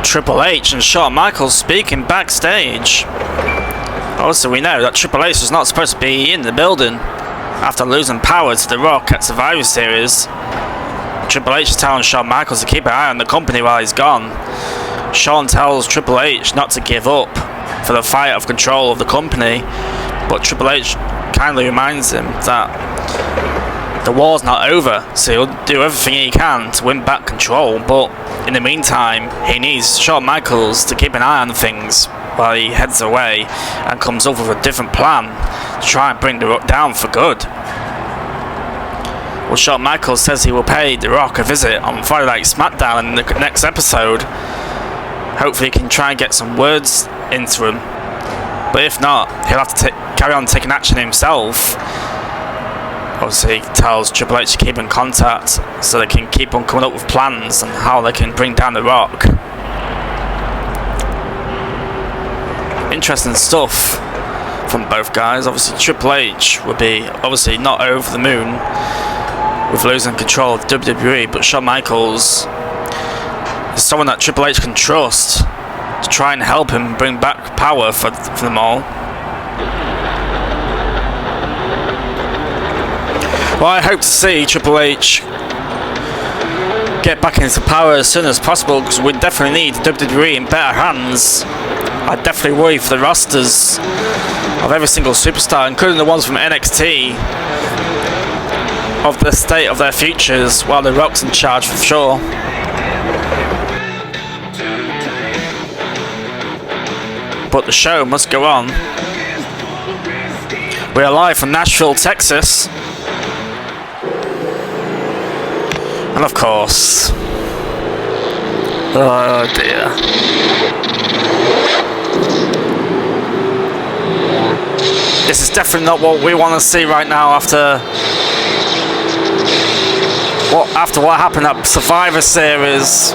Triple H and Shawn Michaels speaking backstage. Also, we know that Triple H was not supposed to be in the building after losing power to The Rock at Survivor Series. Triple H is telling Shawn Michaels to keep an eye on the company while he's gone. Shawn tells Triple H not to give up for the fight of control of the company, but Triple H kindly reminds him that the war's not over, so he'll do everything he can to win back control, but in the meantime, he needs Shawn Michaels to keep an eye on things while he heads away and comes up with a different plan to try and bring The Rock down for good. Well, Shawn Michaels says he will pay The Rock a visit on Friday Night SmackDown in the next episode. Hopefully he can try and get some words into him, but if not, he'll have to carry on taking action himself. Obviously, he tells Triple H to keep in contact so they can keep on coming up with plans on how they can bring down The Rock. Interesting stuff from both guys. Obviously, Triple H would be obviously not over the moon with losing control of WWE, but Shawn Michaels is someone that Triple H can trust to try and help him bring back power for them all. Well, I hope to see Triple H get back into power as soon as possible, because we definitely need WWE in better hands. I definitely worry for the rosters of every single superstar, including the ones from NXT, of the state of their futures, while The Rock's in charge for sure. But the show must go on. We are live from Nashville, Texas. And of course, oh dear, this is definitely not what we want to see right now after what happened at Survivor Series.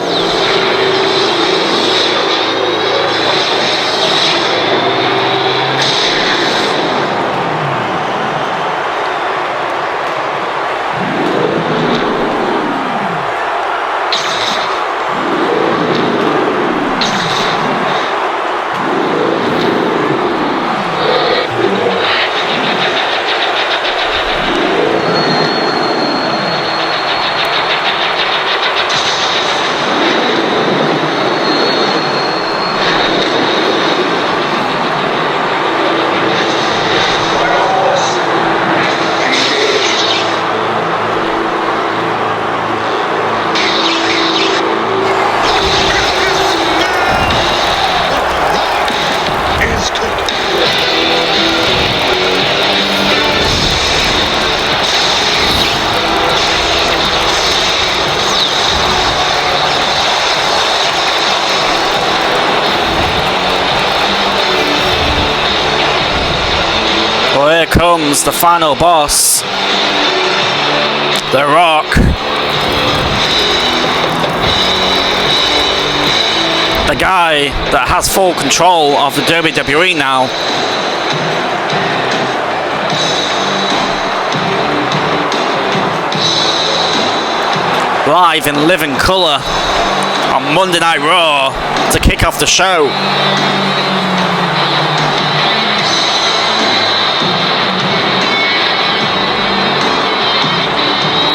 Well, here comes the final boss, The Rock. The guy that has full control of the WWE now. Live in living colour on Monday Night Raw to kick off the show.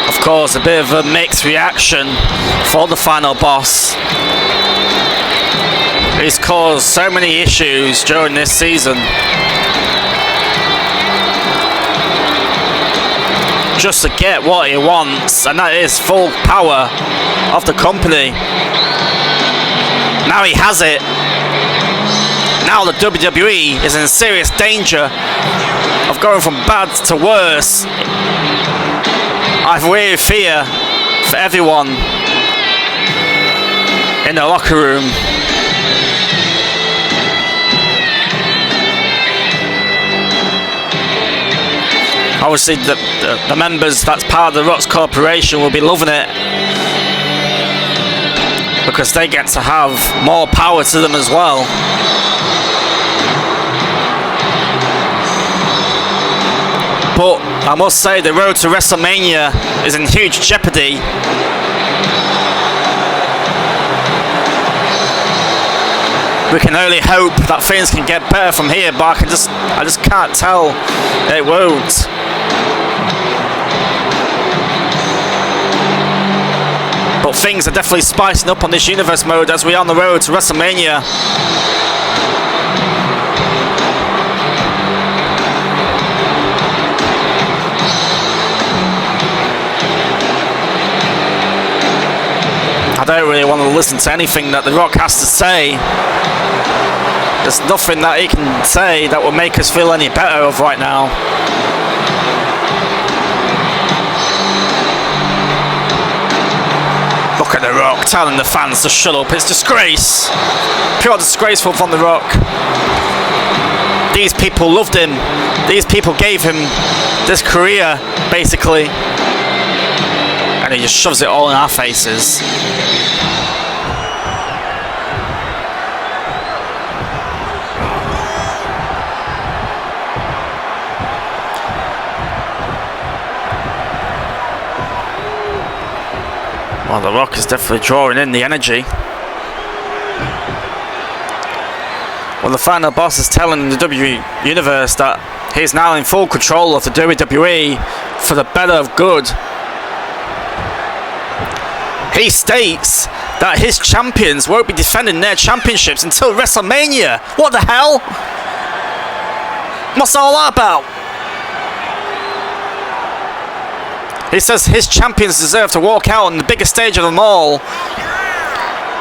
Of course, a bit of a mixed reaction for the final boss. He's caused so many issues during this season. Just to get what he wants, and that is full power of the company. Now he has it. Now the WWE is in serious danger of going from bad to worse. I really fear for everyone in the locker room. Obviously, the members that's part of the Rock's Corporation will be loving it, because they get to have more power to them as well. But I must say, the road to WrestleMania is in huge jeopardy. We can only hope that things can get better from here, but I just can't tell. It won't. But things are definitely spicing up on this universe mode as we are on the road to WrestleMania. I don't really want to listen to anything that The Rock has to say. There's nothing that he can say that will make us feel any better of right now. Look at The Rock telling the fans to shut up. It's disgrace. Pure disgraceful from The Rock. These people loved him. These people gave him this career, basically. And he just shoves it all in our faces. Well, The Rock is definitely drawing in the energy. Well, the final boss is telling the WWE Universe that he's now in full control of the WWE for the better of good. He states that his champions won't be defending their championships until WrestleMania. What the hell? What's all that about? He says his champions deserve to walk out on the biggest stage of them all.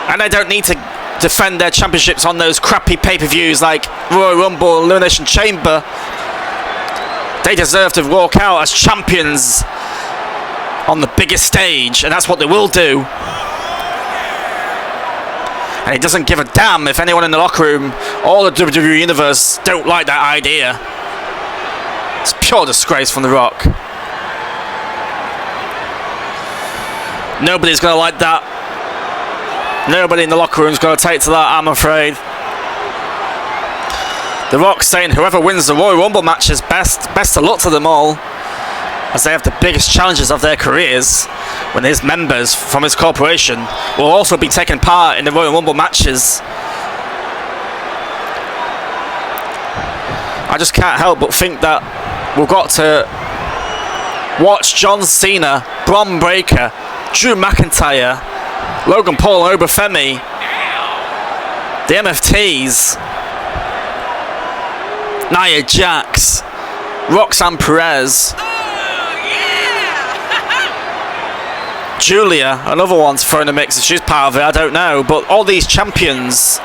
And they don't need to defend their championships on those crappy pay-per-views like Royal Rumble, Elimination Chamber. They deserve to walk out as champions on the biggest stage, and that's what they will do. And he doesn't give a damn if anyone in the locker room or the WWE Universe don't like that idea. It's pure disgrace from The Rock. Nobody's going to like that. Nobody in the locker room's going to take to that, I'm afraid. The Rock saying whoever wins the Royal Rumble match is best of luck to them all, as they have the biggest challenges of their careers when his members from his corporation will also be taking part in the Royal Rumble matches. I just can't help but think that we've got to watch John Cena, Bron Breakker, Drew McIntyre, Logan Paul and Obafemi, the MFTs, Nia Jax, Roxanne Perez, Julia, another one's thrown in the mix, if she's part of it, I don't know. But all these champions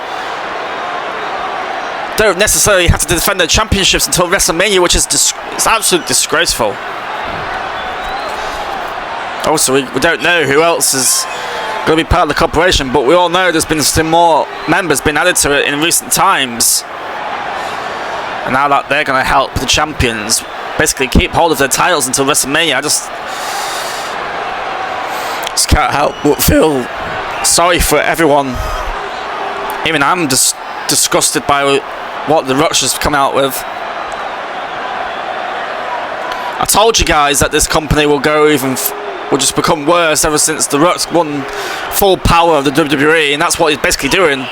don't necessarily have to defend their championships until WrestleMania, which is it's absolutely disgraceful. Also, we don't know who else is going to be part of the corporation, but we all know there's been some more members been added to it in recent times. And now that they're going to help the champions basically keep hold of their titles until WrestleMania, I just can't help but feel sorry for everyone. Even I'm just disgusted by what The Rock's just come out with. I told you guys that this company will go will just become worse ever since The Rock's won full power of the WWE, and that's what he's basically doing.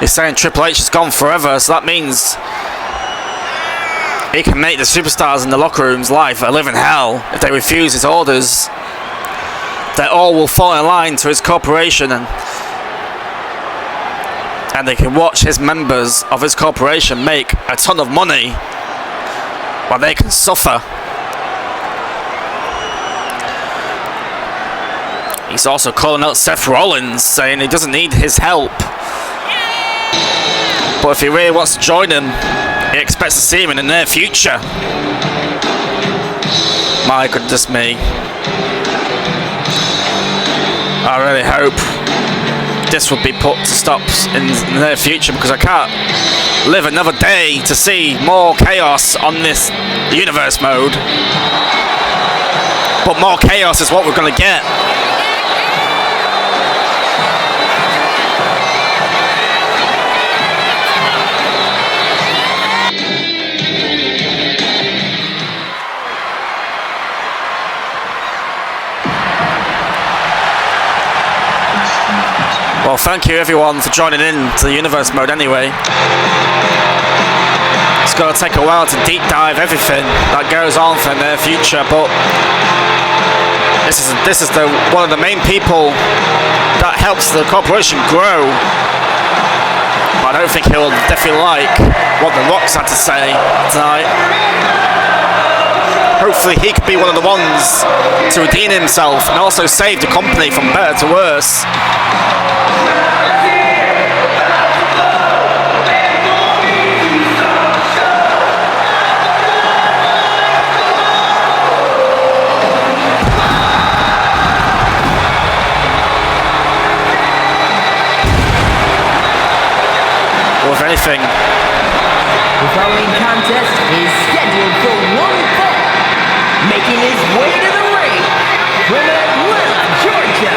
He's saying Triple H is gone forever, so that means he can make the superstars in the locker room's life a living hell if they refuse his orders. They all will fall in line to his corporation, and they can watch his members of his corporation make a ton of money while they can suffer. He's also calling out Seth Rollins, saying he doesn't need his help. But if he really wants to join him, he expects to see him in the near future. My goodness me. I really hope this will be put to stop in the near future, because I can't live another day to see more chaos on this universe mode. But more chaos is what we're going to get. Well, thank you everyone for joining in to the universe mode anyway. It's going to take a while to deep dive everything that goes on for their future, but this is one of the main people that helps the corporation grow. But I don't think he'll definitely like what the Rock's had to say tonight. Hopefully he could be one of the ones to redeem himself and also save the company from better to worse. Or if anything, the following contest is scheduled for one fall. Making his way to the ring from Atlanta, Georgia,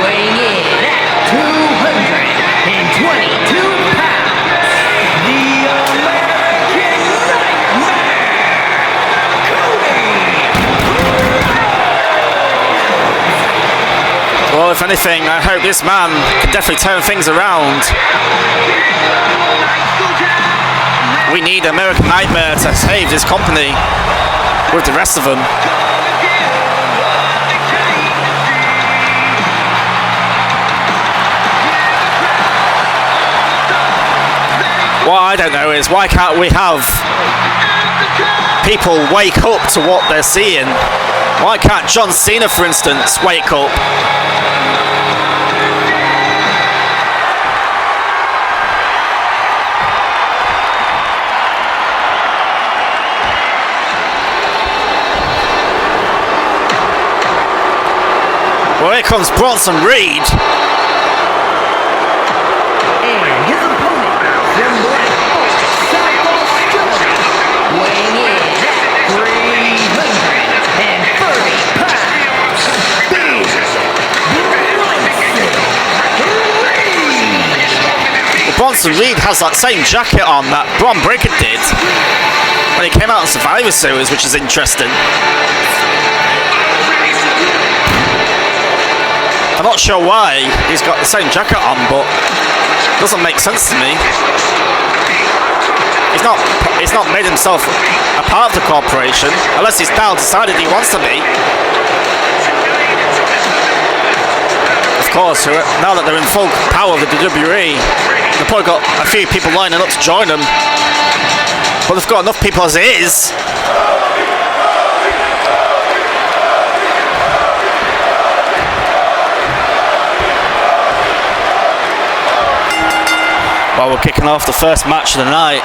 weighing in at 222 pounds, the American Nightmare, Cody! Well, if anything, I hope this man can definitely turn things around. We need American Nightmare to save this company with the rest of them. What I don't know is why can't we have people wake up to what they're seeing? Why can't John Cena, for instance, wake up? Well, here comes Bronson Reed. And his opponent from Blackpool, South Australia, weighing in at 330 pounds, Bronson Reed has that same jacket on that Bron Breakker did when he came out in Survivor Series, which is interesting. I'm not sure why he's got the same jacket on, but it doesn't make sense to me. He's not made himself a part of the corporation, unless he's now decided he wants to be. Of course, now that they're in full power of the WWE, they've probably got a few people lining up to join them. But they've got enough people as it is. Well, we're kicking off the first match of the night.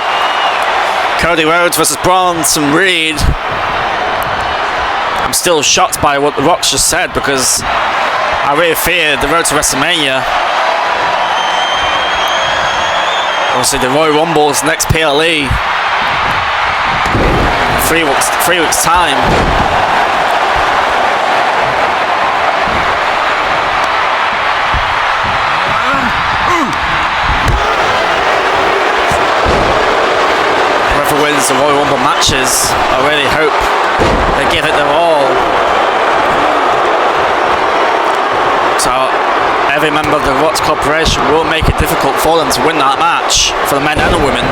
Cody Rhodes versus Bronson Reed. I'm still shocked by what The Rock's just said because I really fear the road to WrestleMania. Obviously, the Royal Rumble's next PLE. 3 weeks time. Wins the Royal Rumble matches, I really hope they give it their all. So every member of the Rhodes Corporation will make it difficult for them to win that match, for the men and the women.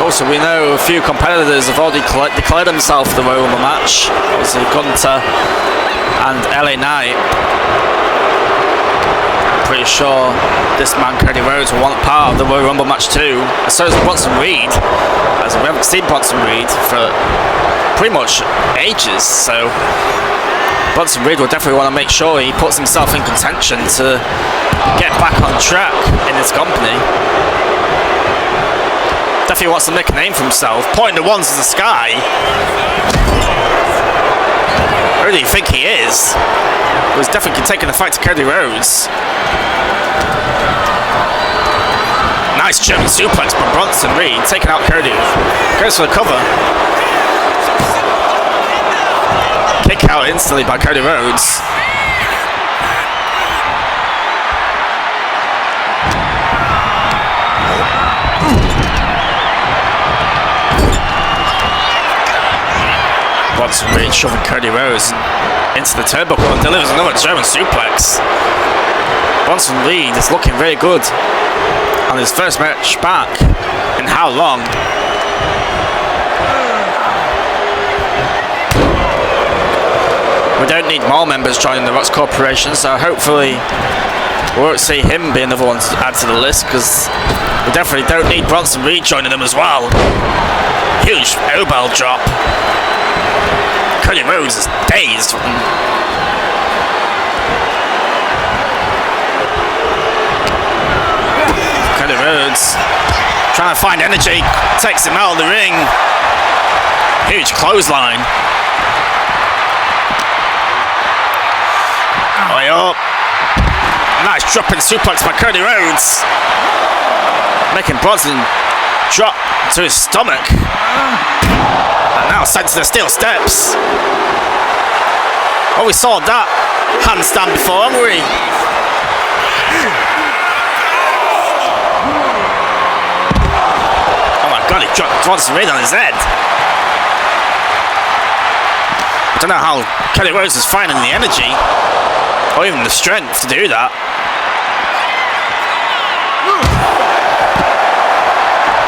Also, we know a few competitors have already declared themselves for the Royal Rumble match. Obviously, Gunter and LA Knight. Pretty sure this man Cody Rhodes will want part of the Royal Rumble match too. And so does Bronson Reed, as we haven't seen Bronson Reed for pretty much ages. So Bronson Reed will definitely want to make sure he puts himself in contention to get back on track in this company. Definitely wants to make a name for himself, pointing the ones to the sky. Who do you think he is? He's definitely taking the fight to Cody Rhodes. Nice German suplex from Bronson Reed, taking out Cody. Goes for the cover. Kick out instantly by Cody Rhodes. Bronson Reed shoving Cody Rhodes into the turnbuckle and delivers another German suplex. Bronson Reed is looking very good on his first match back in how long? We don't need more members joining the Rocks Corporation, so hopefully we won't see him be another one to add to the list, because we definitely don't need Bronson Reed joining them as well. Huge elbow drop. Cody Rhodes is dazed. Cody Rhodes trying to find energy, takes him out of the ring. Huge clothesline. Way up. Nice dropping suplex by Cody Rhodes, making Bronson drop to his stomach. And now sent to the steel steps. Oh, we saw that handstand before, haven't we? Oh my god, he dropped Bronson Reed on his head. I don't know how Cody Rhodes is finding the energy or even the strength to do that.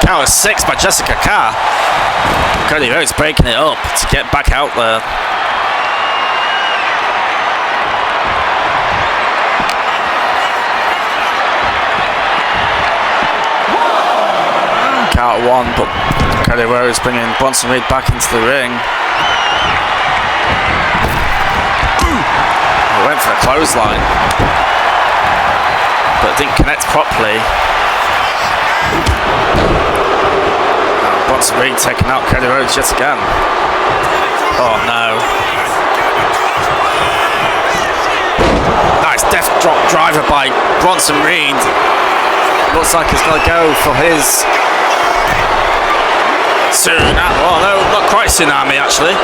Count of 6 by Jessica Carr. Cody Rhodes breaking it up to get back out there. Count of 1, but Cody Rhodes bringing Bronson Reed back into the ring. Went for a clothesline, but didn't connect properly. Bronson Reed taking out Cody Rhodes yet again. Oh no. Nice death drop driver by Bronson Reed. Looks like he's going to go for his tsunami. Oh no, not quite tsunami actually.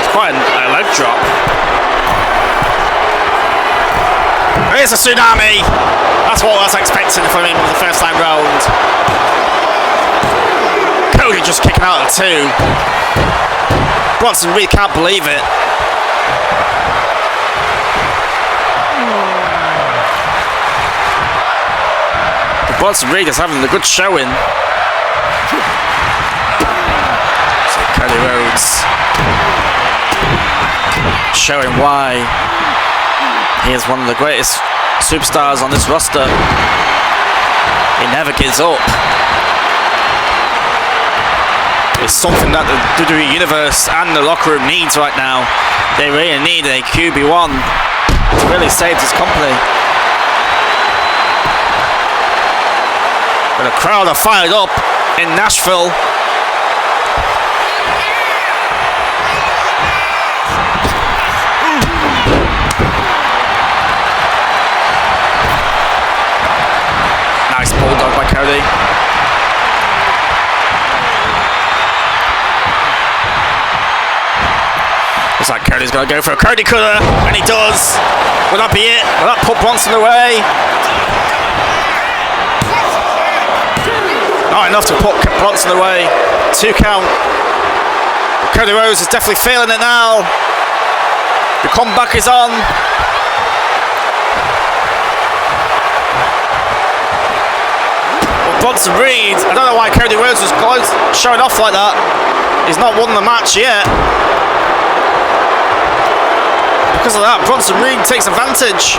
It's quite a leg drop. Here's a tsunami! That's what I was expecting from him the first time round. Cody just kicking out of 2. Bronson Reed can't believe it. But Bronson Reed is having a good showing. So Cody Rhodes showing why he is one of the greatest superstars on this roster. He never gives up. It's something that the WWE Universe and the locker room needs right now. They really need a QB1 to really save this company. But the crowd are fired up in Nashville. Nice bulldog by Cody. Looks like Cody's going to go for a Cody cutter, and he does. Will that be it? Will that put Bronson away? Not enough to put Bronson away. 2 count. Cody Rhodes is definitely feeling it now. The comeback is on. Bronson Reed, I don't know why Cody Rhodes was showing off like that. He's not won the match yet. Because of that, Bronson Reed takes advantage.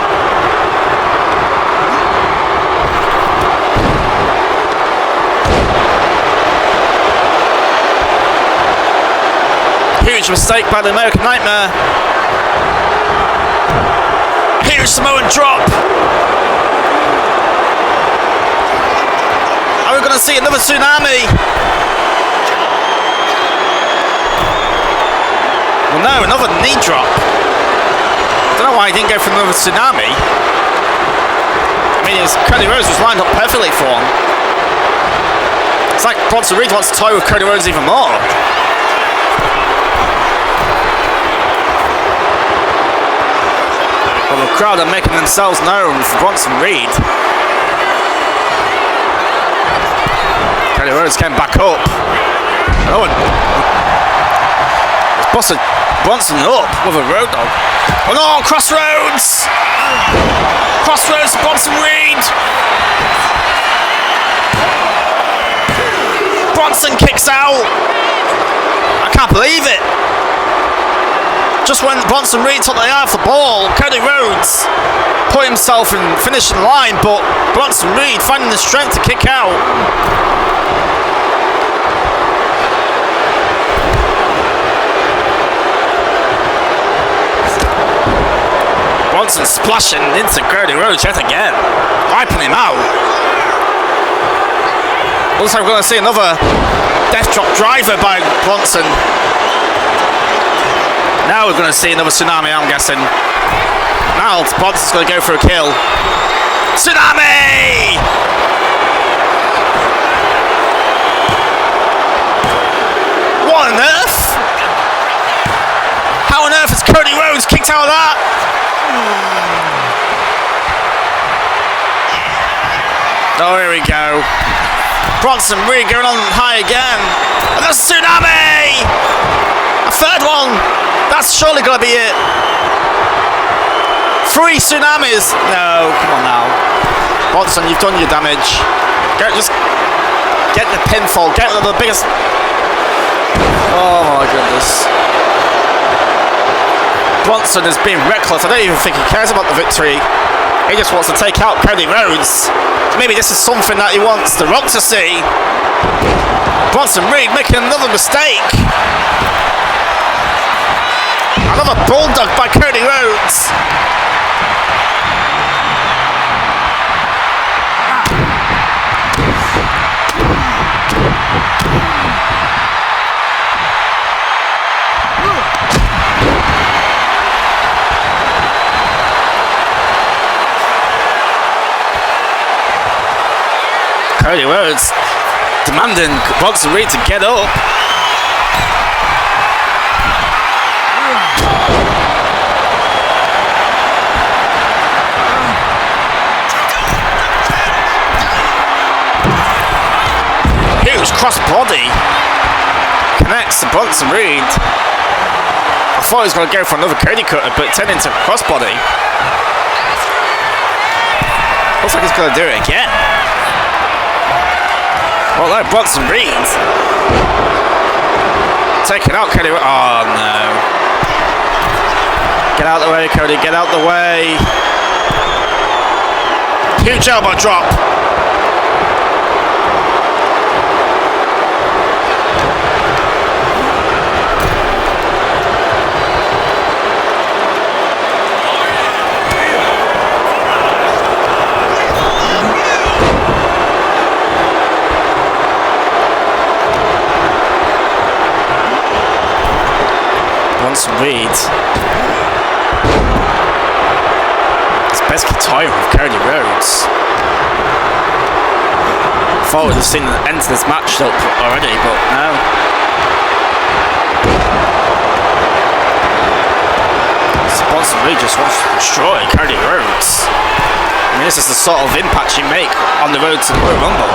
Huge mistake by the American Nightmare. Huge Samoan drop. Are we going to see another tsunami? Well, no, another knee drop. I don't know why he didn't go for another tsunami. I mean, Cody Rhodes was lined up perfectly for him. It's like Bronson Reed wants to toy with Cody Rhodes even more. Well, the crowd are making themselves known for Bronson Reed. Cody Rhodes came back up. Oh, and it's busted Bronson up with a road dog. Oh no, Crossroads! Crossroads to Bronson Reed. Bronson kicks out. I can't believe it. Just when Bronson Reed took the eye off the ball, Cody Rhodes put himself in finishing line, but Bronson Reed finding the strength to kick out. Bronson splashing into Cody Rhodes yet again, wiping him out. Looks like we're going to see another death drop driver by Bronson. Now we're going to see another tsunami, I'm guessing. Now Bronson's going to go for a kill. Tsunami! What on earth? How on earth has Cody Rhodes kicked out of that? Oh, here we go. Bronson Reed going on high again. And the tsunami! A third one! That's surely got to be it. 3 tsunamis! No, come on now. Bronson, you've done your damage. Just get the pinfall. Get the biggest... Oh my goodness. Bronson is being reckless. I don't even think he cares about the victory. He just wants to take out Cody Rhodes. Maybe this is something that he wants The Rock to see. Bronson Reed making another mistake. Another bulldog by Cody Rhodes. Cody Rhodes demanding Bronson Reed to get up. Huge cross body connects to Bronson Reed. I thought he was going to go for another Cody cutter, but it turned into a cross body. Looks like he's going to do it again. Well, that Bronson Reed taking out Cody. Oh no! Get out of the way, Cody. Get out of the way. Huge elbow drop. Bronson Reed. It's basically tiring with Cody Rhodes. Thought we'd have seen the end to this match up already, but no. Bronson Reed just wants to destroy Cody Rhodes. I mean, this is the sort of impact you make on the road to the Royal Rumble.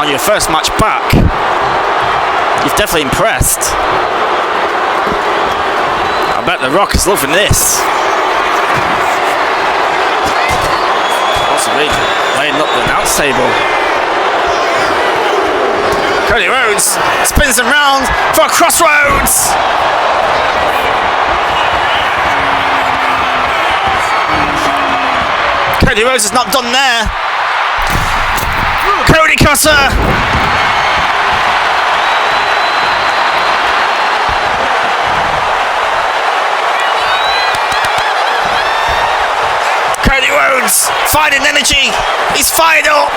On your first match back, you've definitely impressed. I bet The Rock is loving this. Possibly laying up the announce table. Cody Rhodes spins him round for a crossroads. Cody Rhodes is not done there. Cody cutter. Rhodes finding energy. He's fired up.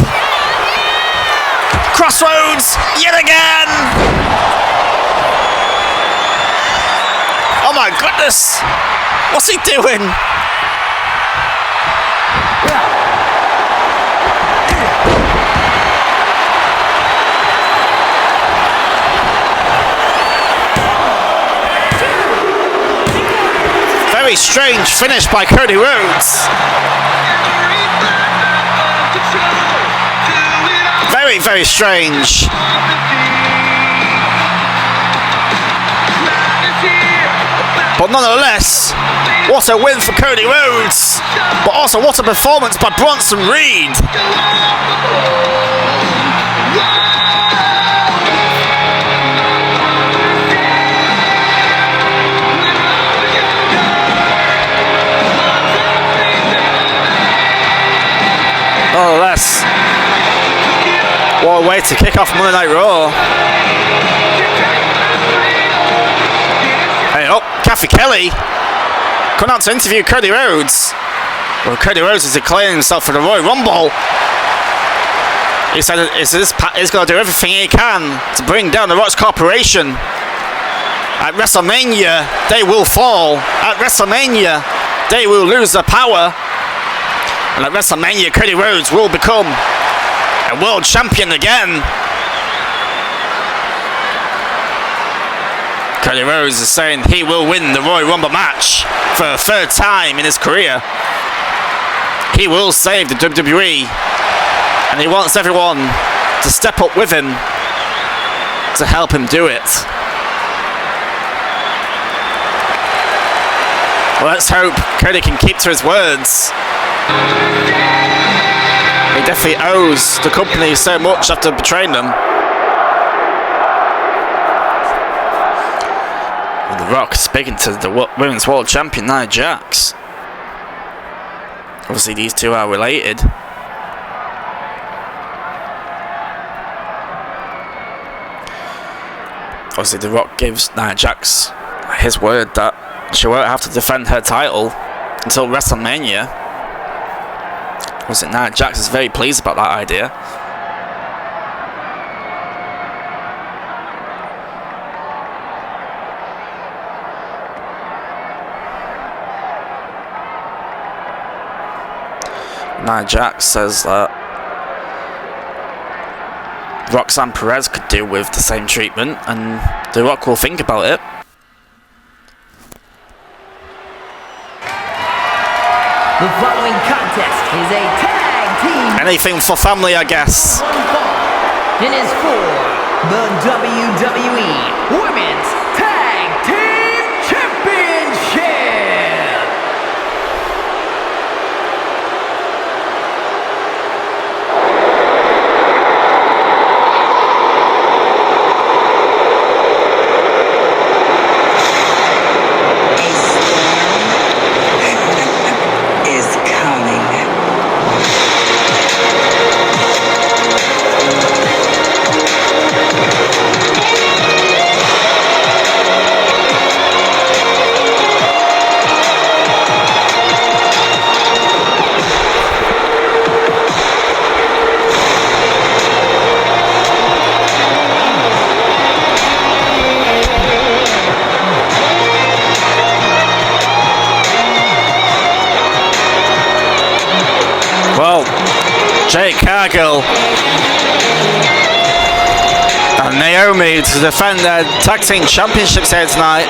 Crossroads yet again. Oh my goodness. What's he doing? Very strange finish by Cody Rhodes. Very, very strange. But nonetheless, what a win for Cody Rhodes. But also what a performance by Bronson Reed. Nonetheless, what a way to kick off Monday Night Raw. Hey, oh, Kathy Kelly coming out to interview Cody Rhodes. Well, Cody Rhodes is declaring himself for the Royal Rumble. He said he's going to do everything he can to bring down the Rock's Corporation. At WrestleMania, they will fall. At WrestleMania, they will lose their power. And at WrestleMania, Cody Rhodes will become a world champion again. Cody Rhodes is saying he will win the Royal Rumble match for a third time in his career. He will save the WWE, and he wants everyone to step up with him to help him do it. Well, let's hope Cody can keep to his words. He definitely owes the company so much after betraying them. And The Rock speaking to the Women's World Champion Nia Jax. Obviously these two are related. Obviously The Rock gives Nia Jax his word that she won't have to defend her title until WrestleMania. Obviously Nia Jax is very pleased about that idea. Nia Jax says that Roxanne Perez could do with the same treatment, and The Rock will think about it. The following contest is a tag team. Anything for family, I guess. It is for the WWE Women's Tag Team Championship. Jade Cargill and Naomi to defend their tag team championships here tonight.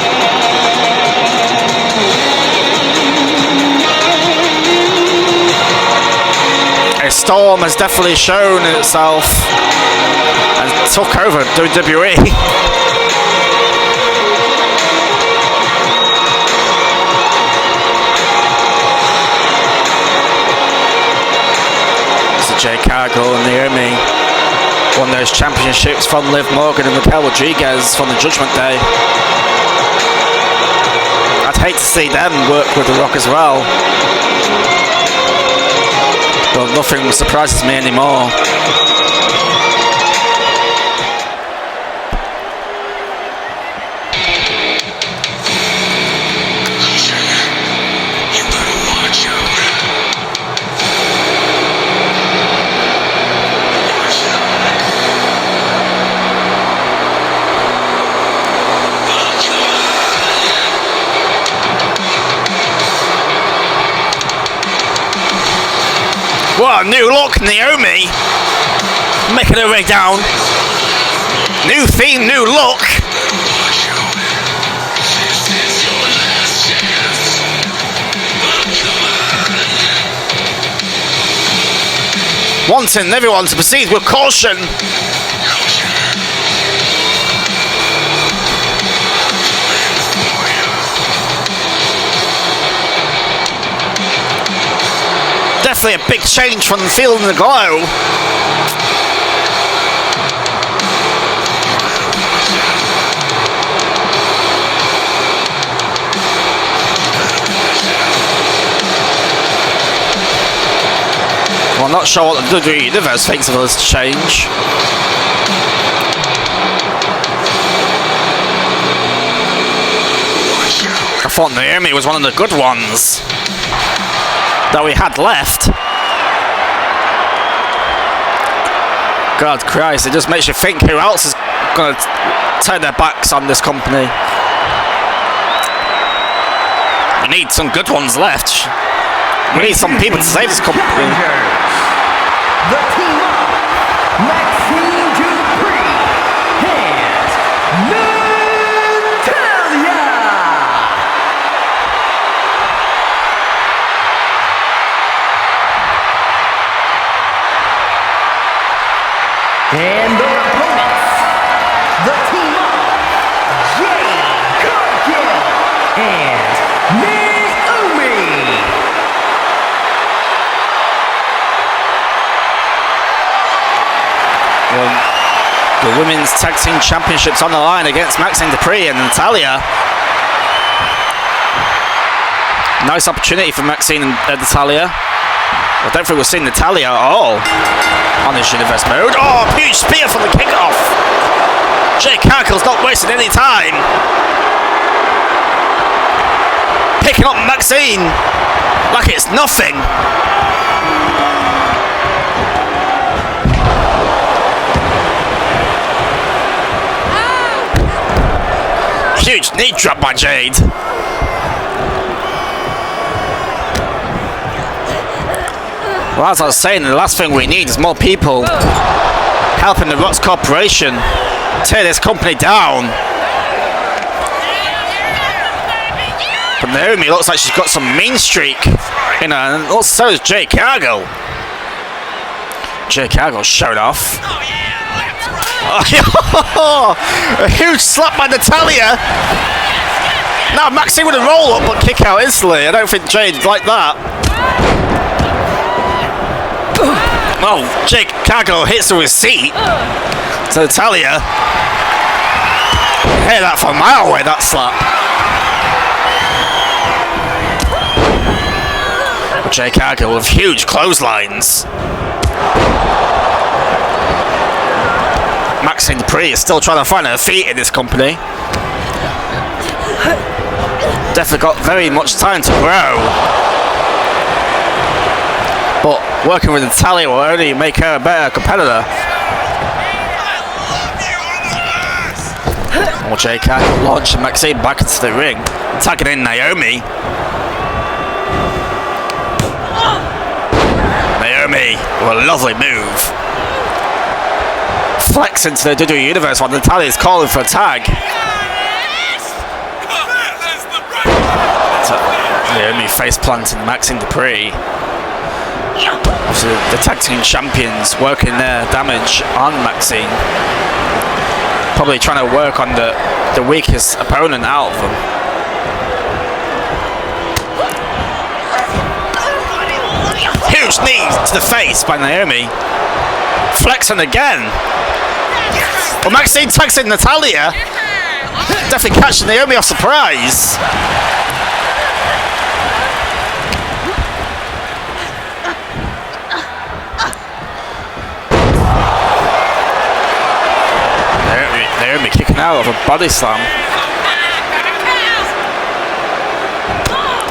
A storm has definitely shown itself and took over WWE. Jade Cargill and Naomi won those championships from Liv Morgan and Raquel Rodriguez from the Judgment Day. I'd hate to see them work with The Rock as well, but nothing surprises me anymore. What a new look, Naomi! Making her way down. New theme, new look. Wanting everyone to proceed with caution. Definitely a big change from feeling the glow. Well, I'm not sure what the WWE Universe thinks of this change. I thought Naomi was one of the good ones that we had left. God Christ, it just makes you think who else is going to turn their backs on this company. We need some good ones left. We need some people to save this company. The team up, Maxxine, Dupri, and Natayla. And their opponents, the team up, Jade, Cargill, and Naomi. The Women's Tag Team Championships on the line against Maxxine Dupri and Natayla. Nice opportunity for Maxxine and Natayla. I don't think we've seen Natayla at all on this universe mode. Oh, huge spear from the kickoff. Jade Cargill's not wasting any time. Picking up Maxxine like it's nothing. Huge knee drop by Jade. Well, as I was saying, the last thing we need is more people helping the Rhodes Corporation tear this company down. But Naomi looks like she's got some mean streak in her, and also so does Jade Cargill. Jade Cargill showed off. Oh, a huge slap by Natayla. Now Maxxine with a roll up but kick out instantly. I don't think Jade liked that. Oh, Jade Cargill hits her with seat. So Natayla, hear that from a mile away, that slap. Jade Cargill with huge clotheslines. Maxxine Dupri is still trying to find her feet in this company. Definitely got very much time to grow. But working with Natayla will only make her a better competitor. Or Jade Cargill launching Maxxine back into the ring, tagging in Naomi. Naomi with a lovely move. Flex into the WWE Universe while Natayla is calling for a tag. So, Naomi face planting Maxxine Dupri. So the tag team champions working their damage on Maxxine. Probably trying to work on the weakest opponent out of them. Huge knee to the face by Naomi. Flexing again. Well, Maxxine tags in Natayla. Definitely catching Naomi off surprise. Naomi kicking out of a body slam.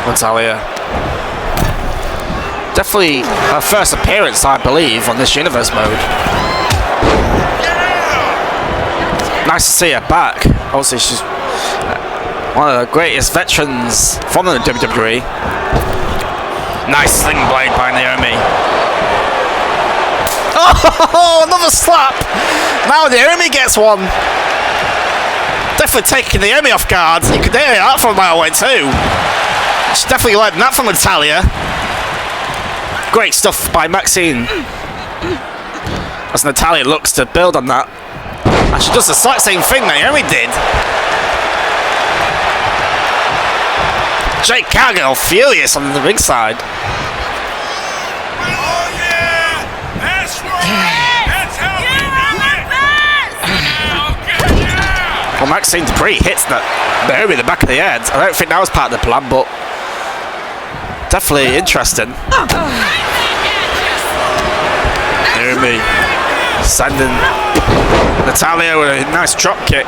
Natayla. Definitely her first appearance, I believe, on this universe mode. Nice to see her back. Obviously, she's one of the greatest veterans from the WWE. Nice sling blade by Naomi. Oh, another slap! Now Naomi gets one. Definitely taking Naomi off guard. You could hear that from a mile away too. She's definitely learned that from Natayla. Great stuff by Maxxine. As Natayla looks to build on that. And she does the exact same thing Naomi did. Jade Cargill furious on the ringside. Well, Maxxine Dupri hits Naomi in the back of the head. I don't think that was part of the plan, but definitely interesting. Naomi sending Natayla with a nice drop kick.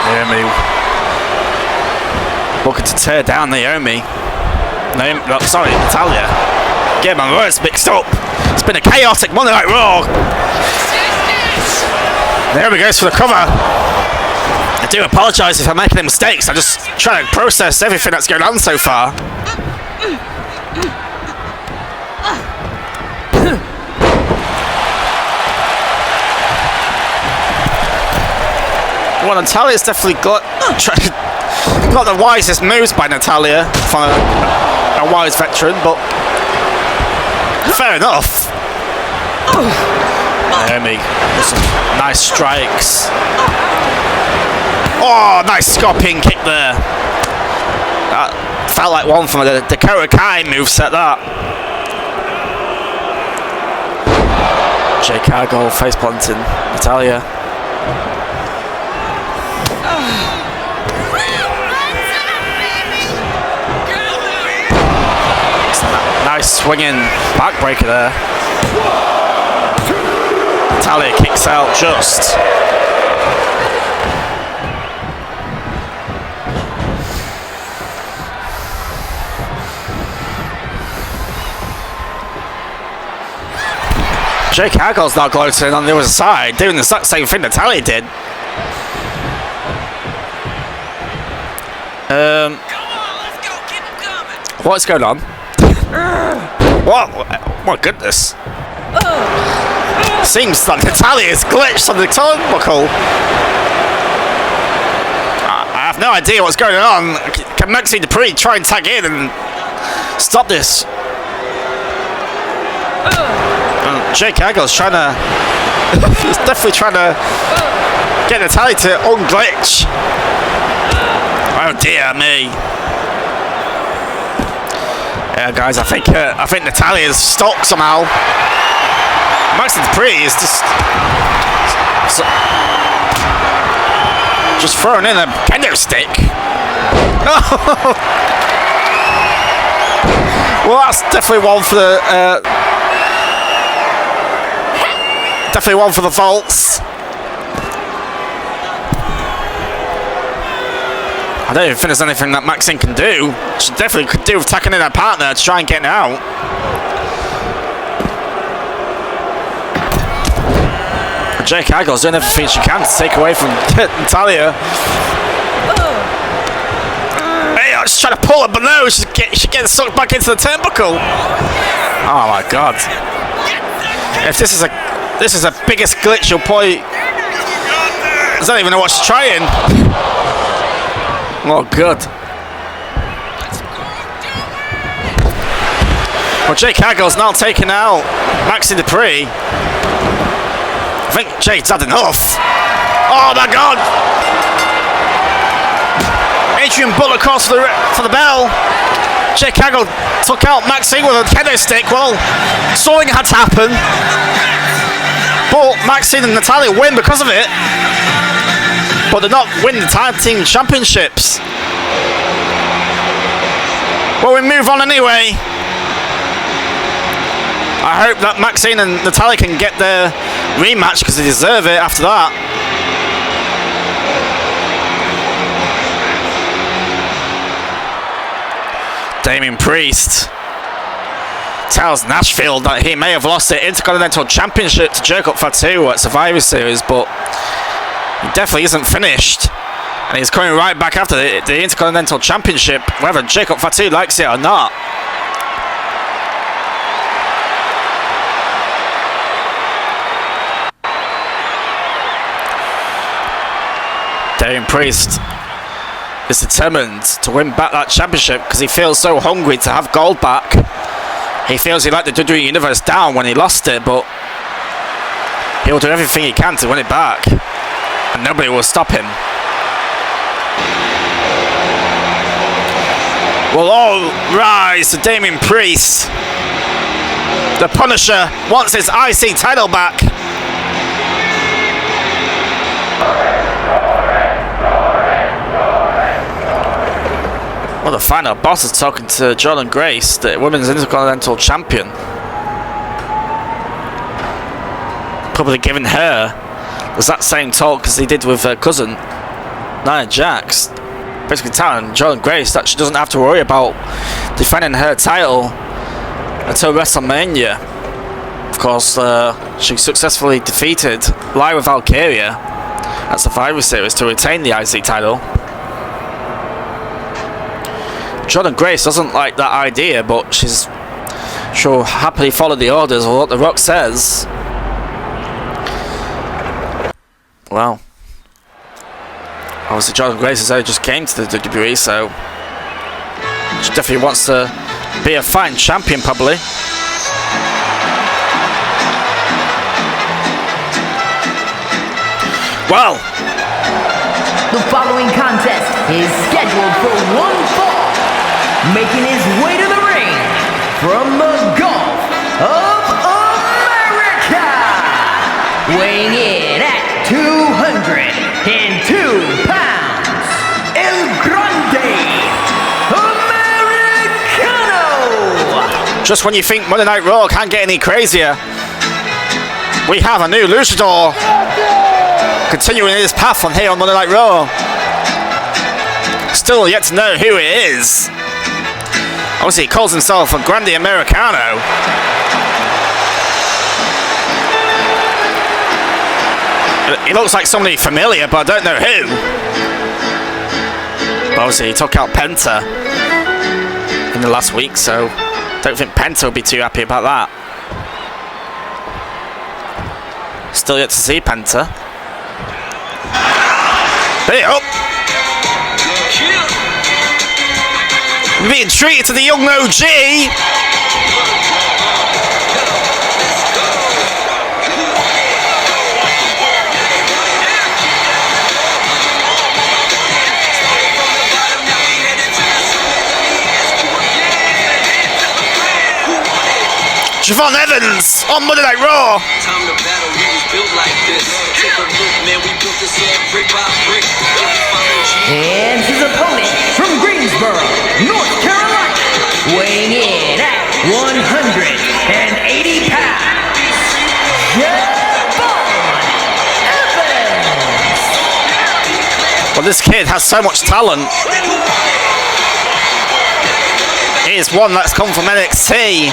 Naomi looking to tear down Naomi. Sorry, Natayla. Get my words mixed up. It's been a chaotic Monday Night Raw. Naomi goes for the cover. I do apologise if I'm making any mistakes. I'm just trying to process everything that's going on so far. Well, Natalia's definitely got the wisest moves by Natayla from a wise veteran, but fair enough. Naomi with some nice strikes. Oh, nice scorpion kick there. That felt like one from the Dakota Kai moveset, that. Jade Cargill face planting Natayla. Nice swinging backbreaker there. Natayla kicks out just. Jade Cargill's now gloating on the other side, doing the exact same thing Natayla did. What's going on? What? My goodness. Seems like Natayla is glitched on the turnbuckle. I have no idea what's going on. Can Maxxine Dupri try and tag in and stop this? Jade Cargill's trying to... he's definitely trying to get Natayla to unglitch. Oh dear me. Yeah, guys, I think Natayla is stuck somehow. Maxxine Dupri is just throwing in a kendo stick. Well, that's definitely one for the vaults. I don't even think there's anything that Maxxine can do. She definitely could do with attacking in her partner to try and get out. Jade Cargill's doing everything she can to take away from Natayla. Hey, I was just trying to pull her, but no, she's getting sucked back into the turnbuckle. Oh my god! If this is a biggest glitch, you'll probably... I don't even know what she's trying. Oh, good. Well, Jade Cargill's now taking out Maxxine Dupri. I think Jade's had enough. Oh my god! Adrian Butler calls for the bell. Jade Cargill took out Maxxine with a kendo stick. Well, something had to happen. But Maxxine and Natayla win because of it. But they're not winning the tag team championships. Well, we move on anyway. I hope that Maxxine and Natayla can get their rematch because they deserve it after that. Damien Priest tells Nashville that he may have lost the Intercontinental Championship to Jacob Fatu at Survivor Series, but he definitely isn't finished. And he's coming right back after the Intercontinental Championship, whether Jacob Fatu likes it or not. Damien Priest is determined to win back that championship because he feels so hungry to have gold back. He feels he let the WWE Universe down when he lost it, but he'll do everything he can to win it back, and nobody will stop him. will all rise to Damien Priest. The Punisher wants his IC title back. Well, the final boss is talking to Jordynne Grace, the Women's Intercontinental Champion. Probably giving her that same talk as he did with her cousin, Nia Jax. Basically telling Jordynne Grace that she doesn't have to worry about defending her title until WrestleMania. Of course, she successfully defeated Lyra Valkyria at Survivor Series to retain the IC title. Jordynne Grace doesn't like that idea, but she'll happily follow the orders of what The Rock says. Well, obviously Jordynne Grace has only just came to the WWE, so she definitely wants to be a fighting champion, probably. Well, the following contest is scheduled for one fall. Making his way to the ring from the Gulf of America, weighing in at 202 pounds, El Grande Americano. Just when you think Monday Night Raw can't get any crazier, we have a new luchador continuing his path on here on Monday Night Raw. Still yet to know who it is. Obviously, he calls himself a Grande Americano. He looks like somebody familiar, but I don't know who. But obviously, he took out Penta in the last week, so don't think Penta will be too happy about that. Still yet to see Penta. Hey up! Being treated to the young OG. Javon Evans on Monday Night Raw. And his opponent from Greensboro, North Carolina, weighing in at 180 pounds, Javon Evans. Well, this kid has so much talent. He is one that's come from NXT.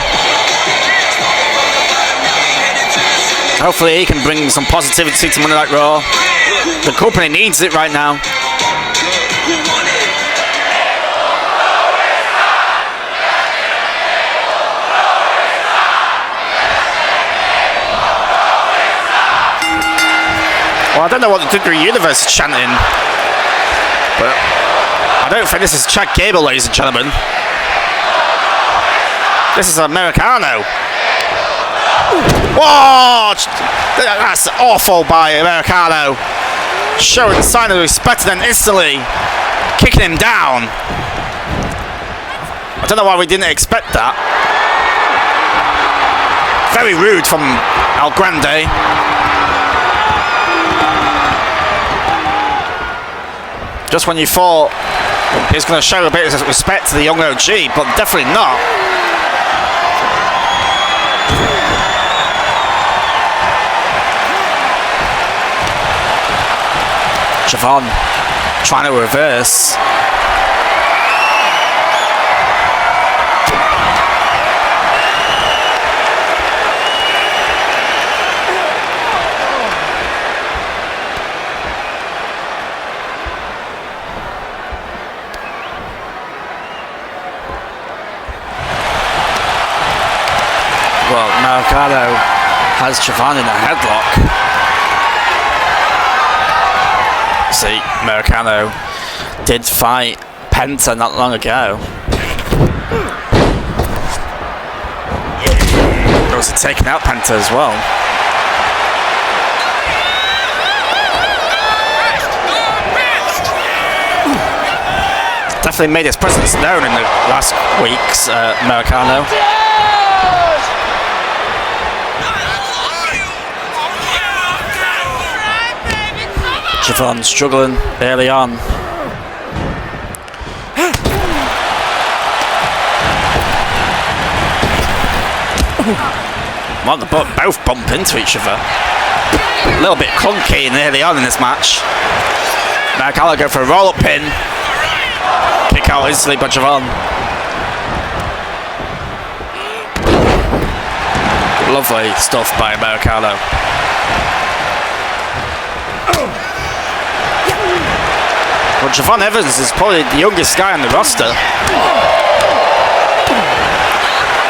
Hopefully he can bring some positivity to Monday Night Raw. The company needs it right now. Well, I don't know what the Dupri Universe is chanting, but I don't think this is Chad Gable, ladies and gentlemen. This is Americano. Whoa! That's awful by Americano. Showing sign of respect and then instantly kicking him down. I don't know why we didn't expect that. Very rude from El Grande. Just when you thought he's going to show a bit of respect to the young OG, but definitely not. Javon trying to reverse. Well, Americano has Javon in a headlock. See, Americano did fight Penta not long ago. Also taking out Penta as well. definitely made his presence known in the last week's Americano. Javon struggling early on. Well, they both bump into each other. A little bit clunky early on in this match. Americano go for a roll-up pin. Kick out instantly by Javon. Lovely stuff by Americano. Well, Javon Evans is probably the youngest guy on the roster.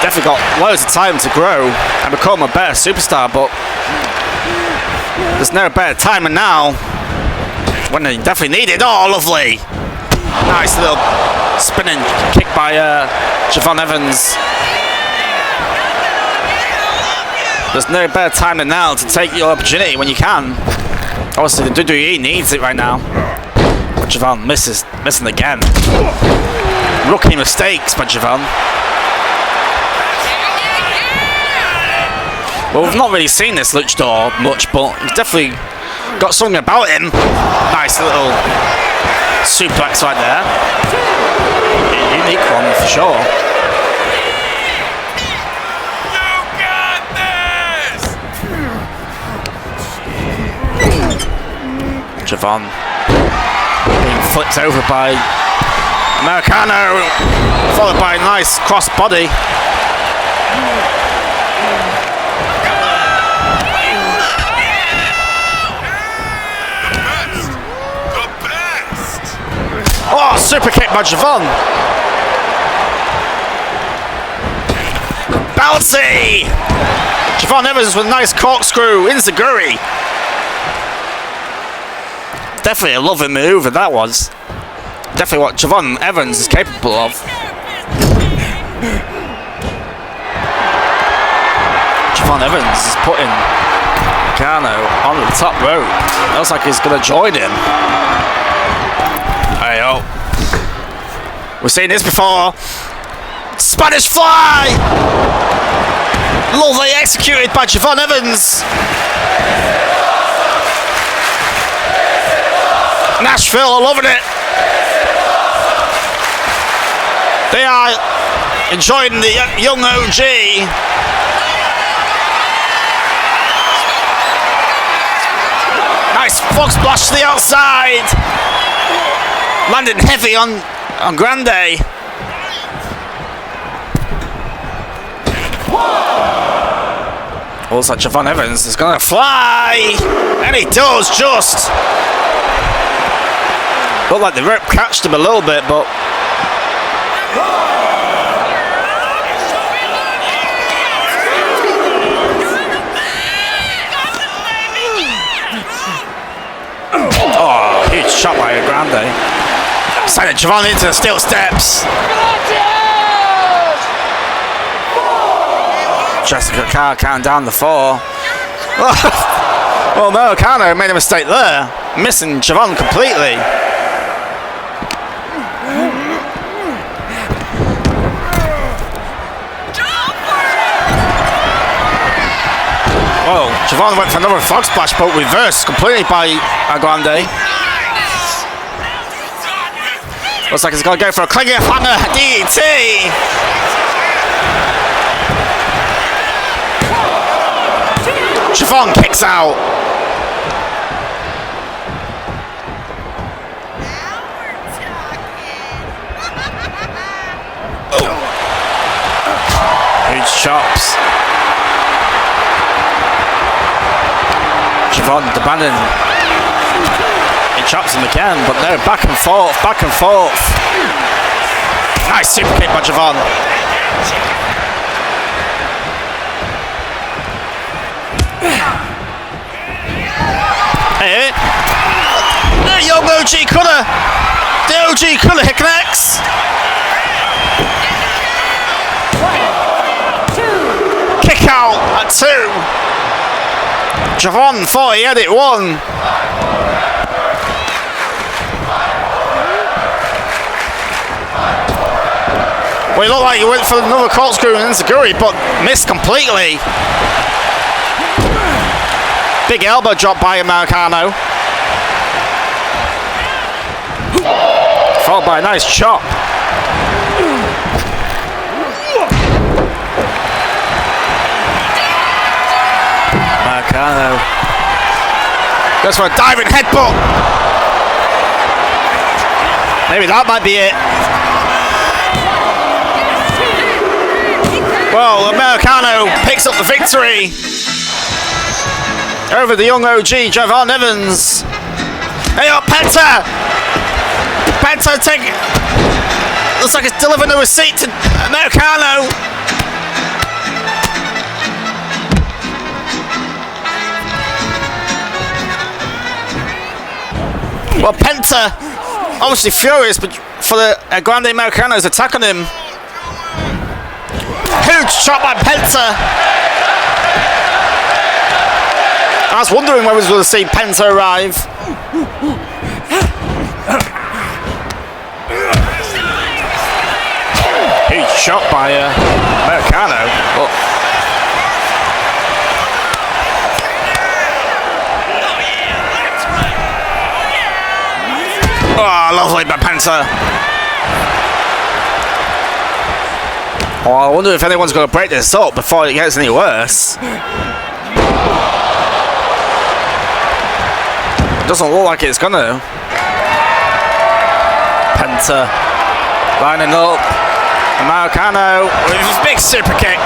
Definitely got loads of time to grow and become a better superstar, but there's no better time than now when they definitely need it. Oh, lovely. Nice little spinning kick by Javon Evans. There's no better time than now to take your opportunity when you can. Obviously, the WWE needs it right now. But Javon missing again. Rookie mistakes by Javon. Well, we've not really seen this luchador much, but he's definitely got something about him. Nice little suplex right there. A unique one for sure. Javon being flipped over by Americano, followed by a nice cross body. Oh, super kick by Javon. Bouncy! Javon Evans with a nice corkscrew, enziguri. Definitely a lovely move, and that was definitely what Javon Evans is capable of. Javon Evans is putting Americano on the top rope. Looks like he's going to join him. Hey, oh. We've seen this before. Spanish fly! Lovely executed by Javon Evans. Nashville are loving it. They are enjoying the young OG. Nice frog splash to the outside. Landing heavy on Grande. Also, Javon Evans is going to fly. And he does just. Looked like the rope catched him a little bit, but oh, huge shot by Grande. Sending Javon into the steel steps. Jessica Carr counting down the 4. Well, Americano made a mistake there, missing Javon completely. Whoa, Javon went for another frog splash, but reversed completely by Grande. Looks like he's going to go for a clinger hanger DDT. Javon kicks out. Huge chops. Javon demanding. He chops him again, but no, back and forth, back and forth. Nice super kick by Javon. Hey, the young OG Cutter. The OG Cutter here connects. 1, 2. Kick out at 2. Javon thought he had it 1. Well, he looked like he went for another corkscrew and enziguri, but missed completely. Big elbow drop by Americano. Followed by a nice chop. Americano goes for a diving headbutt. Maybe that might be it. Well, Americano picks up the victory over the young OG, Javon Evans. Hey, up, Penta! Penta looks like it's delivering the receipt to Americano. Well, Penta, obviously furious, but for the Grande Americano's attack on him. Huge shot by Penta. I was wondering when we were going to see Penta arrive. Huge shot by Americano. Oh, lovely by Penta. Oh, I wonder if anyone's going to break this up before it gets any worse. It doesn't look like it's gonna. Penta lining up. Americano with his big super kick.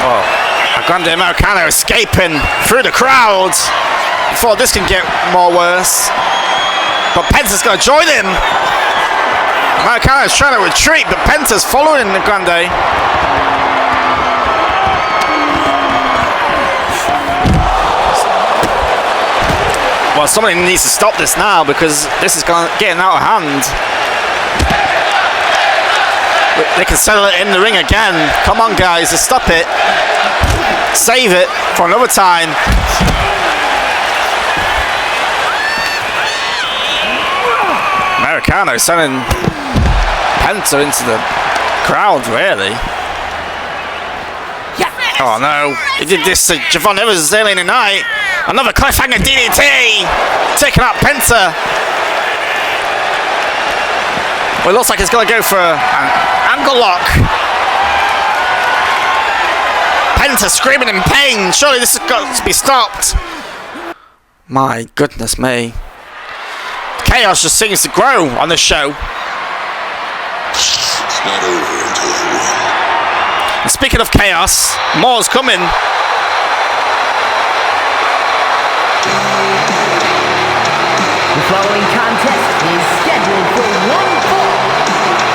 Oh, Grande Americano escaping through the crowd before this can get more worse. But Penta's going to join him. Americano's trying to retreat, but Penta's following the Grande. Well, somebody needs to stop this now because this is getting out of hand. They can settle it in the ring again. Come on, guys, just stop it. Save it for another time. Americano sending Penta into the crowd, really. Oh no, he did this to Javon Evans early in the night. Another cliffhanger DDT, taking out Penta. Well, it looks like it's going to go for an angle lock. Penta screaming in pain. Surely this has got to be stopped. My goodness me. Chaos just seems to grow on this show. It's not over until I win. And speaking of chaos, more's coming. The following contest is scheduled for one fall.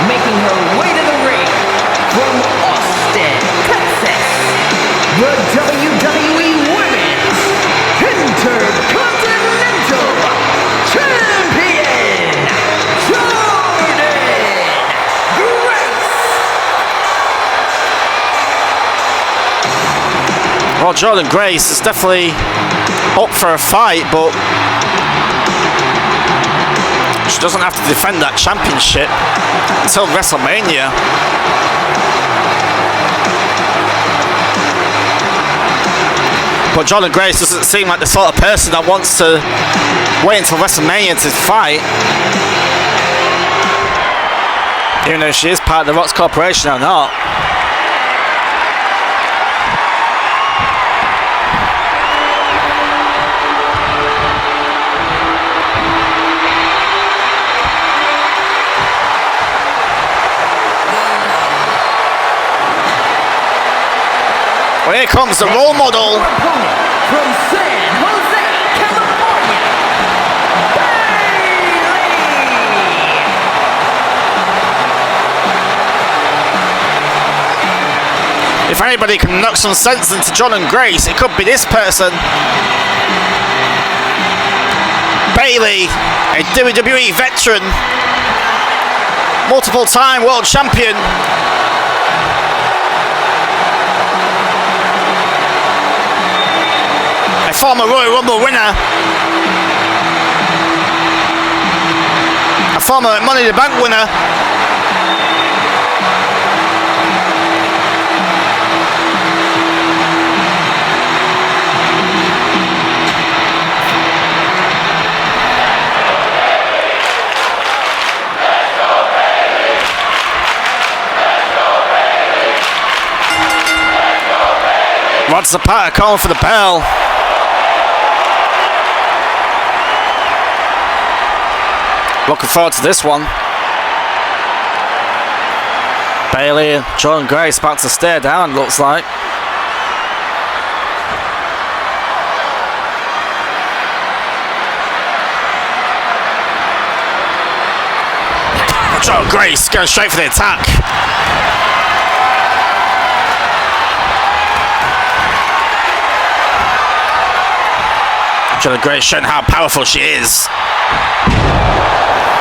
Making her way to the ring from Austin, Texas, the WWE Women's Intercontinental Champion, Jordynne Grace. Well, Jordynne Grace is definitely up for a fight, but she doesn't have to defend that championship until WrestleMania. But Jordynne Grace doesn't seem like the sort of person that wants to wait until WrestleMania to fight. Even though she is part of the Rhodes Corporation or not. Well, here comes the role model. From San Jose, California, Bayley. If anybody can knock some sense into Jordynne Grace, it could be this person. Bayley, a WWE veteran, multiple-time world champion. A former Royal Rumble winner. former Money in the Bank winner. Rhodes Zapata calling for the bell. Looking forward to this one. Bayley and Jordynne Grace about to stare down, looks like. Jordynne Grace going straight for the attack. Jordynne Grace showing how powerful she is.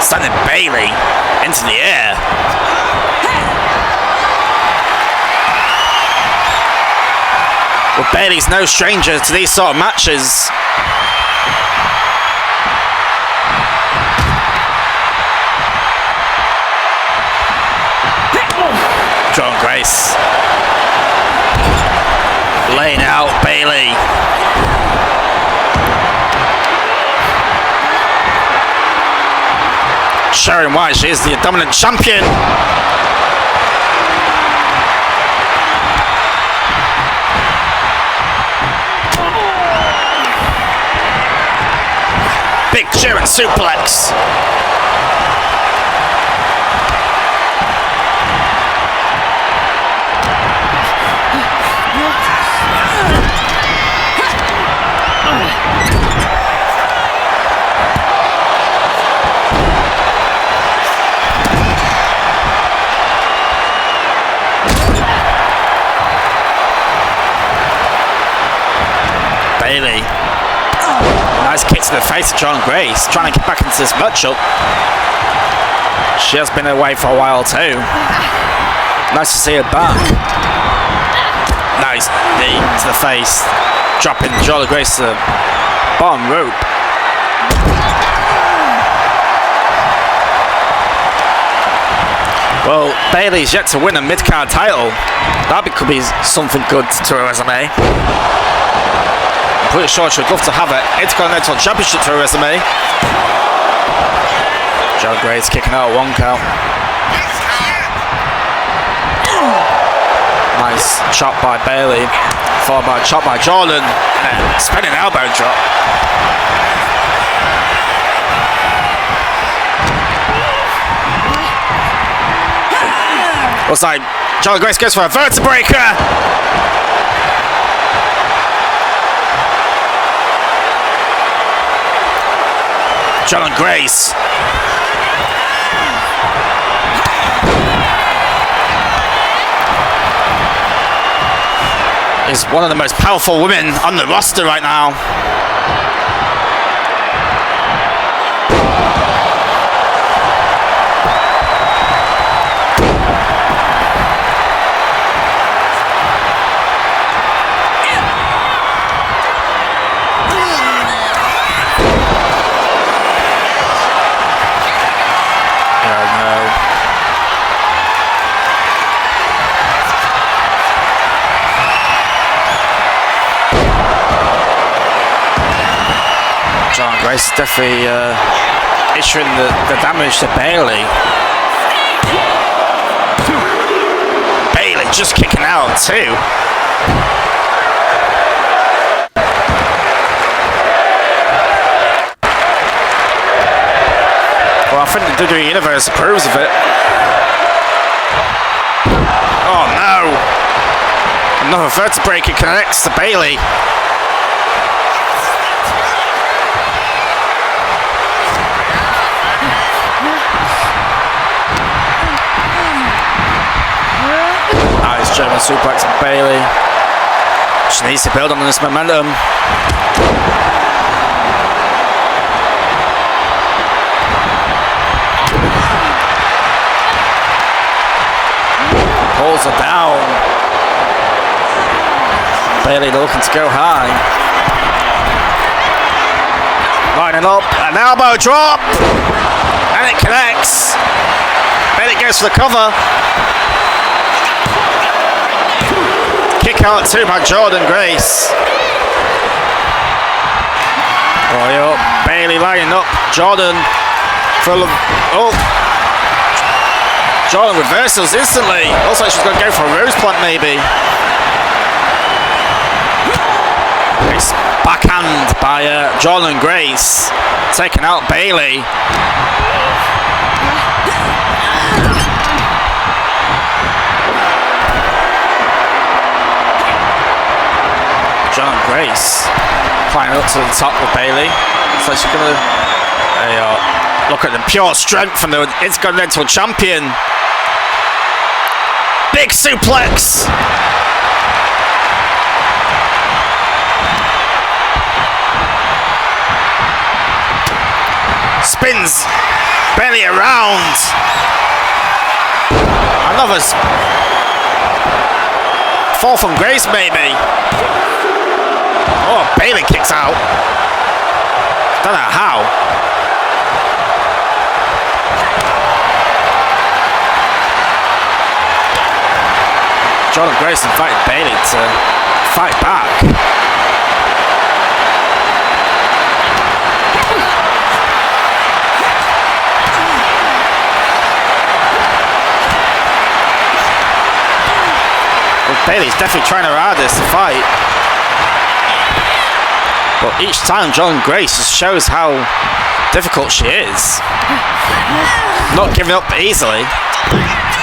Sending Bayley into the air. Well, Bayley's no stranger to these sort of matches. Jordynne Grace laying out Bayley. Showing why she is the dominant champion. Big German suplex. Bayley. Nice kick to the face of Jordynne Grace, trying to get back into this matchup. She has been away for a while too. Nice to see her back. Nice knee to the face, dropping Jordynne Grace to the bottom rope. Well, Bayley's yet to win a mid-card title. That could be something good to her resume. I'm pretty sure she'd love to have an Intercontinental Championship to her resume. Jordynne Grace kicking out a 1 count. Nice chop by Bayley, followed by a chop by Jordynne, and spinning elbow drop. Looks like Jordynne Grace goes for a vertebreaker. Jordynne Grace is one of the most powerful women on the roster right now. Grace is definitely issuing the damage to Bayley. Bayley just kicking out too. Well, I think the WWE Universe approves of it. Oh no! Another vertebreaker connects to Bayley. German suplex on Bayley. She needs to build on this momentum. Pulls her down. Bayley looking to go high. Lining up, an elbow drop, and and it connects. Bayley goes for the cover. Kick out too by Jordynne Grace. Oh, Bayley lining up. Jordynne full of. Oh. Jordynne reversals instantly. Looks like she's going to go for a Rhodes plant maybe. It's backhand by Jordynne Grace. Taking out Bayley. Jordynne Grace climbing up to the top with Bayley. So she's going to look at the pure strength from the Intercontinental Champion. Big suplex. Spins Bayley around. Another fall from Grace maybe. Oh, Bayley kicks out. Don't know how. Jordynne Grace invited Bayley to fight back. Well, Bayley's definitely trying her hardest to fight. But each time Jordynne Grace just shows how difficult she is. Not giving up easily.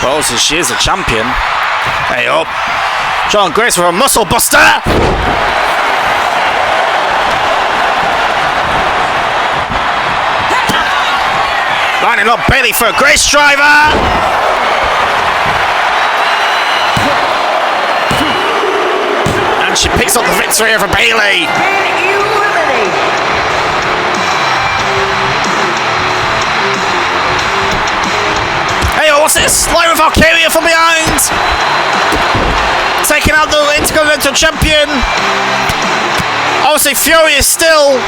But also she is a champion. Hey up. Jordynne Grace with a muscle buster. Lining up Bayley for a Grace driver. And she picks up the victory over Bayley. Hey, what's this? Light with Valkyria from behind. Taking out the Intercontinental Champion. Obviously furious still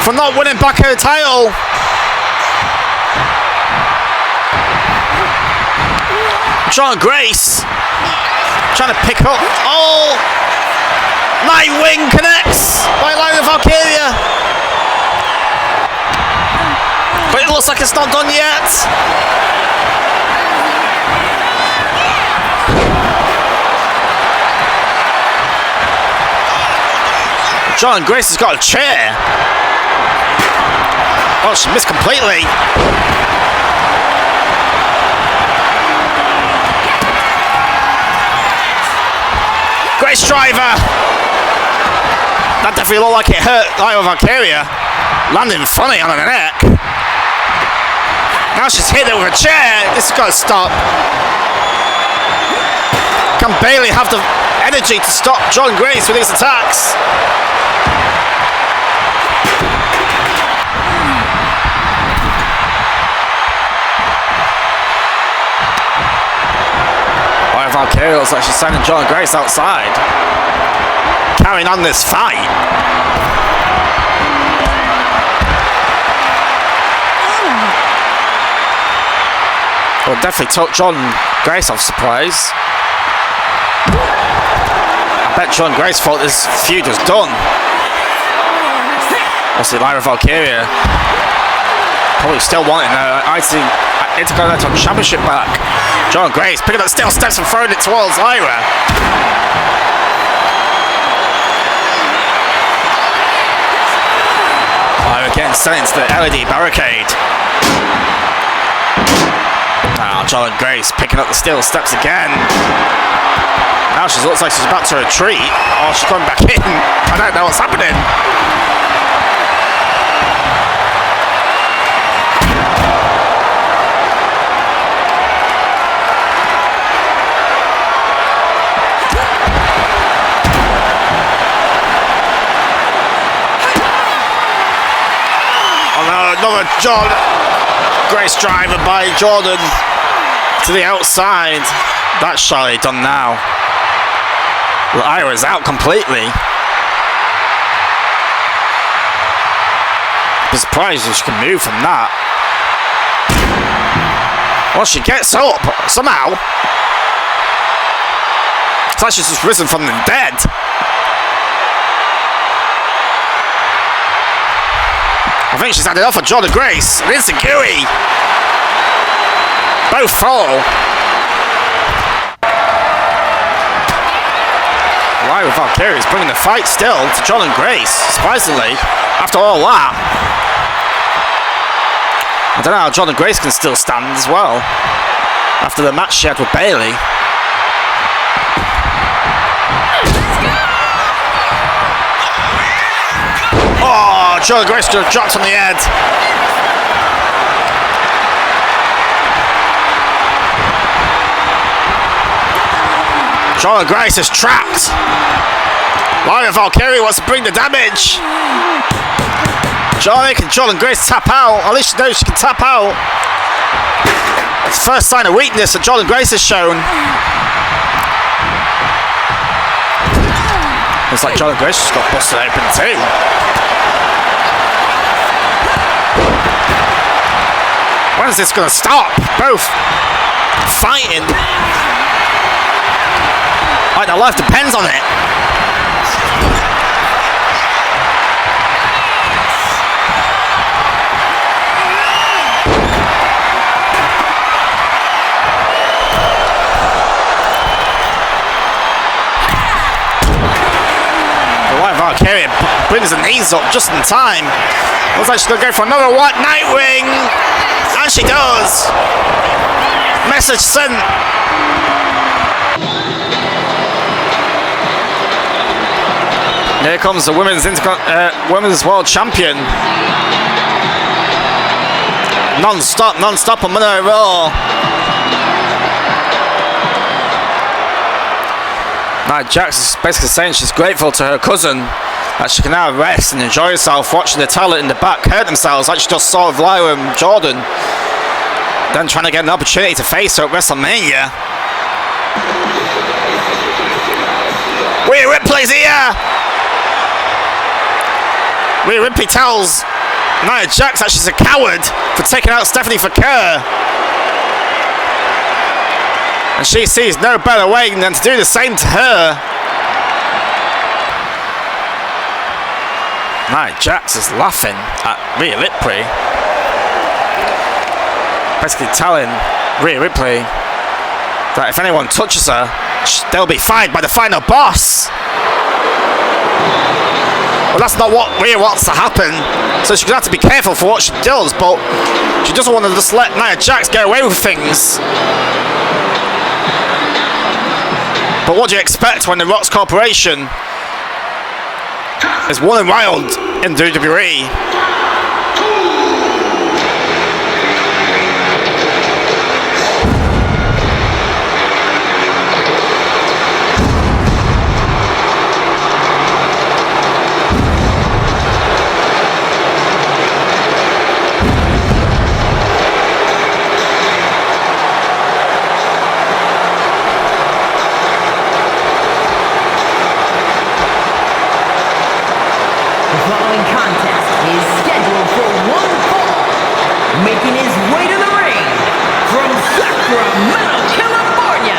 for not winning back her title. Jordynne Grace trying to pick up. Oh! Nightwing connects by line of Valkyria. But it looks like it's not done yet. Jordynne Grace has got a chair. Oh, she missed completely. Grace driver. That definitely looked like it hurt Lyra Valkyria. Landing funny on her neck. Now she's hit it with a chair. This has got to stop. Can Bayley have the energy to stop Jordynne Grace with these attacks? Valkyria looks like she's sending Jordynne Grace outside. Carrying on this fight. Well, definitely took Jordynne Grace off surprise. I bet Jordynne Grace thought this feud was done. Obviously, Lyra Valkyria probably still wanting her Intercontinental Championship back. Jordynne Grace picking up steel steps and throwing it towards Lyra. Lyra again sent into the LED barricade. Now Jordynne Grace picking up the steel steps again. Now she looks like she's about to retreat. Oh, she's going back in. I don't know what's happening. Another Jordynne Grace driver by Jordynne to the outside. That's surely done now. Lyra's out completely. Be surprised if she can move from that. Well, she gets up somehow. It's like she's just risen from the dead. I think she's had it off of Jordynne Grace. An instant gooey. Both fall. Lyra Valkyrie is bringing the fight still to Jordynne Grace, surprisingly, after all that. I don't know how Jordynne Grace can still stand as well after the match she had with Bayley. Oh, Jordynne Grace just dropped on the head. Jordynne Grace is trapped. Lyra Valkyrie wants to bring the damage. Can Jordynne Grace tap out? At least she knows she can tap out. It's the first sign of weakness that Jordynne Grace has shown. Looks like Jordynne Grace just got busted open too. When is this going to stop? Both fighting. Like their life depends on it. Valkyrie brings the knees up just in time. Looks like she's going to go for another white Nightwing. And she does. Message sent. Here comes the women's world champion. Non-stop on Monday Raw. Now Jax is basically saying she's grateful to her cousin that she can now rest and enjoy herself watching the talent in the back hurt themselves like she just saw with Lyra and Jordynne. Then trying to get an opportunity to face her at WrestleMania. Rhea Ripley's here! Rhea Ripley tells Nia Jax that she's a coward for taking out Stephanie Fakir. And she sees no better way than to do the same to her. Nia Jax is laughing at Rhea Ripley. Basically telling Rhea Ripley that if anyone touches her, they'll be fired by the final boss. Well, that's not what Rhea wants to happen. So she's going to have to be careful for what she does, but she doesn't want to just let Nia Jax get away with things. But what do you expect when the Rocks Corporation is running wild in WWE? Making his way to the ring from Sacramento, California,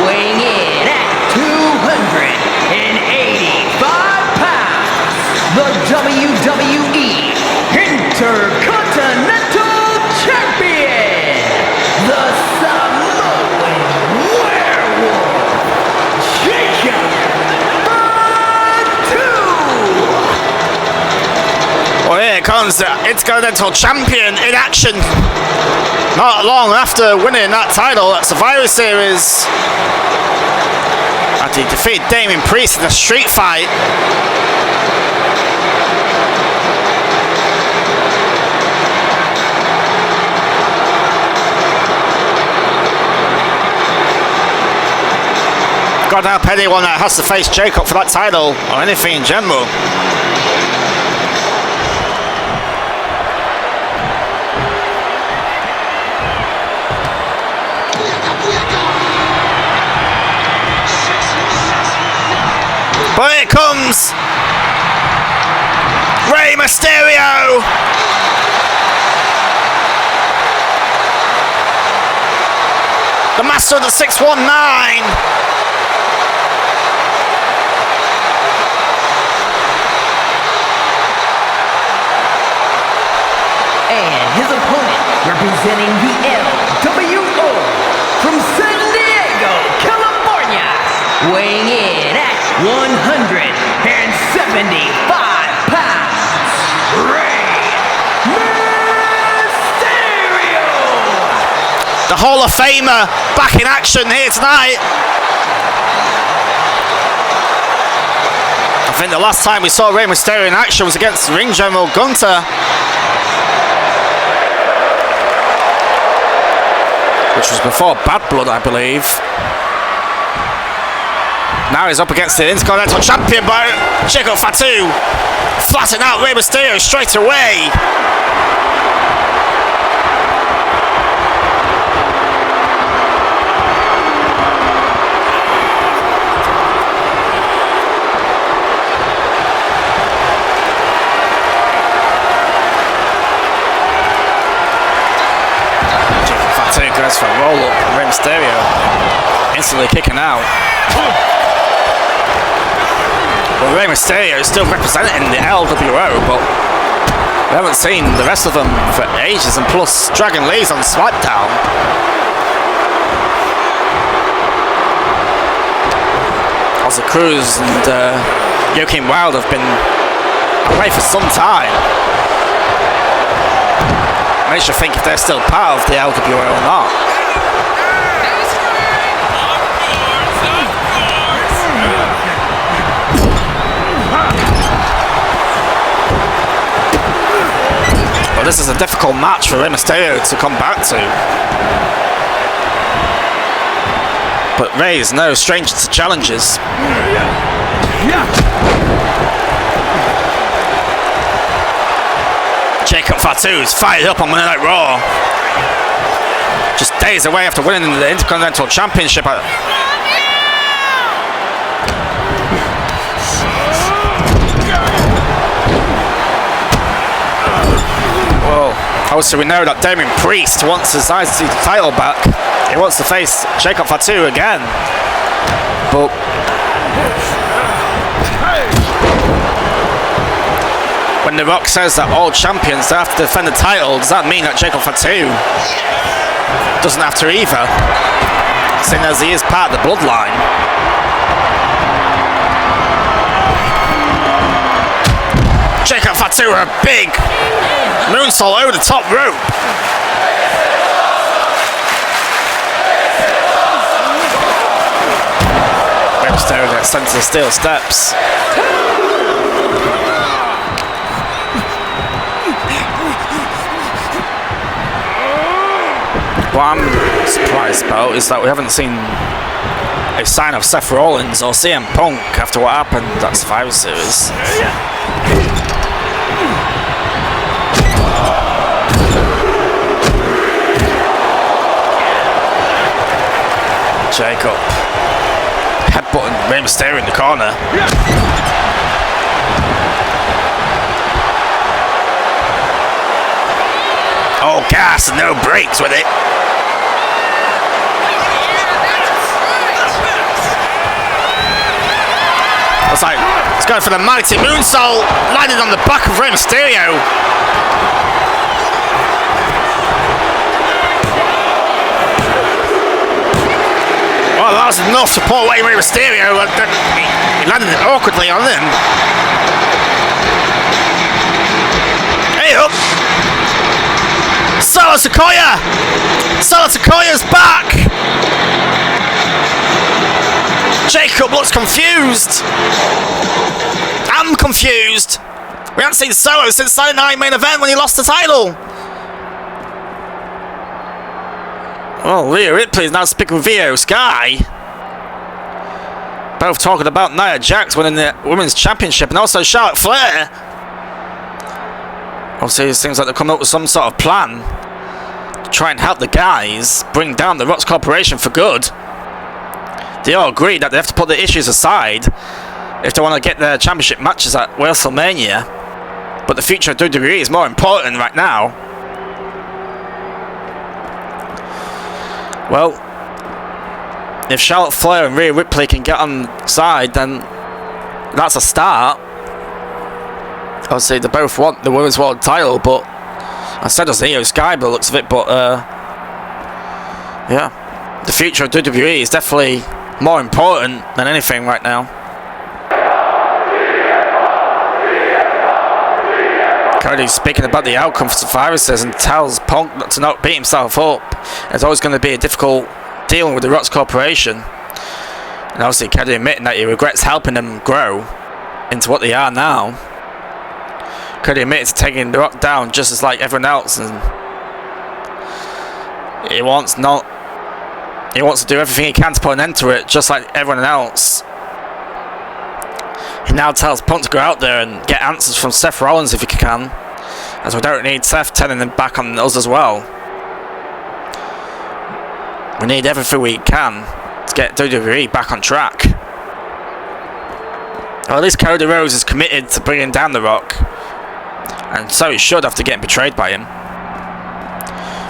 weighing in at 285 pounds, the WWE Intercontinental Champion, the Samoan Werewolf, Jacob Fatu. Well, here comes the Intercontinental Champion in action. Not long after winning that title at Survivor Series. After he defeated Damien Priest in a street fight. God help anyone that has to face Jacob for that title or anything in general. But here comes Rey Mysterio. The master of the 619. And his opponent, representing the LWO from San Diego, California, weighing in at 175 pounds, Mysterio! The Hall of Famer back in action here tonight. I think the last time we saw Rey Mysterio in action was against Ring General Gunter, which was before Bad Blood, I believe. Now he's up against the Intercontinental Champion by Fatu. Flattening out Rey Mysterio straight away. Fatu goes for a roll up. Rey Mysterio instantly kicking out. Well, Rey Mysterio is still representing the LWO, but we haven't seen the rest of them for ages, and plus Dragon Lee's on SmackDown. Ozzy Cruz and Joaquin Wilde have been away for some time. Makes you think if they're still part of the LWO or not. Well, this is a difficult match for Rey Mysterio to come back to. But Rey is no stranger to challenges. Jacob Fatu is fired up on Monday Night Raw. Just days away after winning the Intercontinental Championship. Well, obviously we know that Damien Priest wants his IC title back. He wants to face Jacob Fatu again. But when The Rock says that all champions have to defend the title, does that mean that Jacob Fatu doesn't have to either? Seeing as he is part of the bloodline. Jacob Fatu, a big moonsault over the top rope. Rey Mysterio gets sent to the steel steps. What I'm surprised about is that we haven't seen a sign of Seth Rollins or CM Punk after what happened at Survivor Series. Jacob headbutting Rey Mysterio in the corner. Oh, gas and no brakes with it. It's like, it's going for the mighty moonsault, landed on the back of Rey Mysterio. Well, that was enough to pull away Rey Mysterio. He landed it awkwardly on him. Hey up! Solo Sikoa! Solo Sikoa's back! Jacob looks confused. I'm confused. We haven't seen Solo since Saturday Night Main Event when he lost the title. Oh, Rhea Ripley is now speaking with Vio Sky. Both talking about Nia Jax winning the Women's Championship and also Charlotte Flair. Obviously, it seems like they're coming up with some sort of plan to try and help the guys bring down the Rocks Corporation for good. They all agree that they have to put the issues aside if they want to get their championship matches at WrestleMania. But the future of WWE is more important right now. Well, if Charlotte Flair and Rhea Ripley can get on side, then that's a start. Obviously, they both want the women's world title, but instead of Io Sky by the looks of it. But yeah, the future of WWE is definitely more important than anything right now. Cody's speaking about the outcome for Survivor Series and tells Punk not to not beat himself up. It's always going to be a difficult dealing with the Rhodes Corporation. And obviously Cody admitting that he regrets helping them grow into what they are now. Cody admitted to taking The Rock down just as like everyone else, and he wants to do everything he can to put an end to it, just like everyone else. He now tells Punk to go out there and get answers from Seth Rollins if he can, as we don't need Seth turning them back on us as well. We need everything we can to get WWE back on track. Or at least Cody Rhodes is committed to bringing down The Rock, and so he should after getting betrayed by him.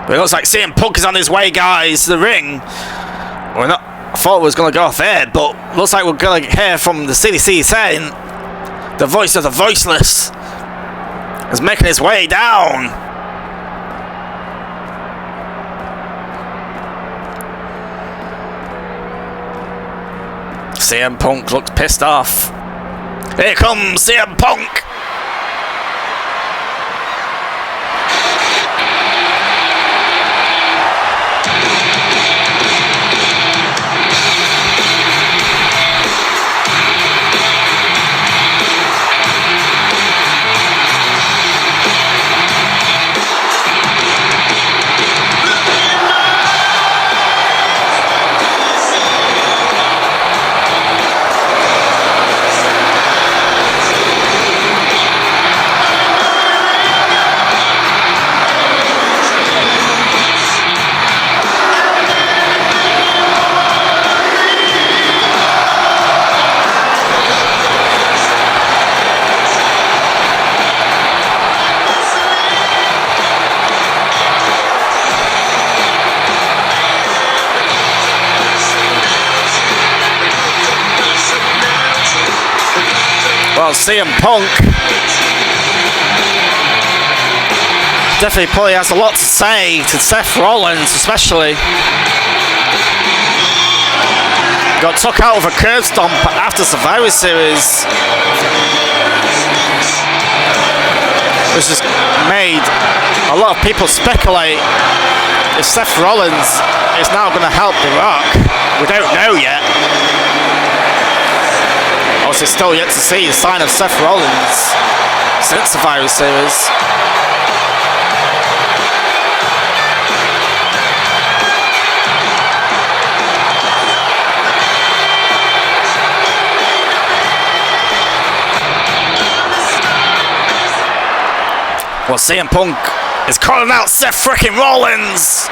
But it looks like CM Punk is on his way, guys, to the ring. I thought it was going to go off air, but looks like we're going to hear from the CDC saying the voice of the voiceless is making his way down. CM Punk looks pissed off. Here comes CM Punk. Well, CM Punk definitely probably has a lot to say to Seth Rollins, especially. Got took out of a curb stomp after Survivor Series, which has made a lot of people speculate if Seth Rollins is now going to help The Rock. We don't know yet. Obviously, still yet to see a sign of Seth Rollins since Survivor Series. Well, CM Punk is calling out Seth frickin' Rollins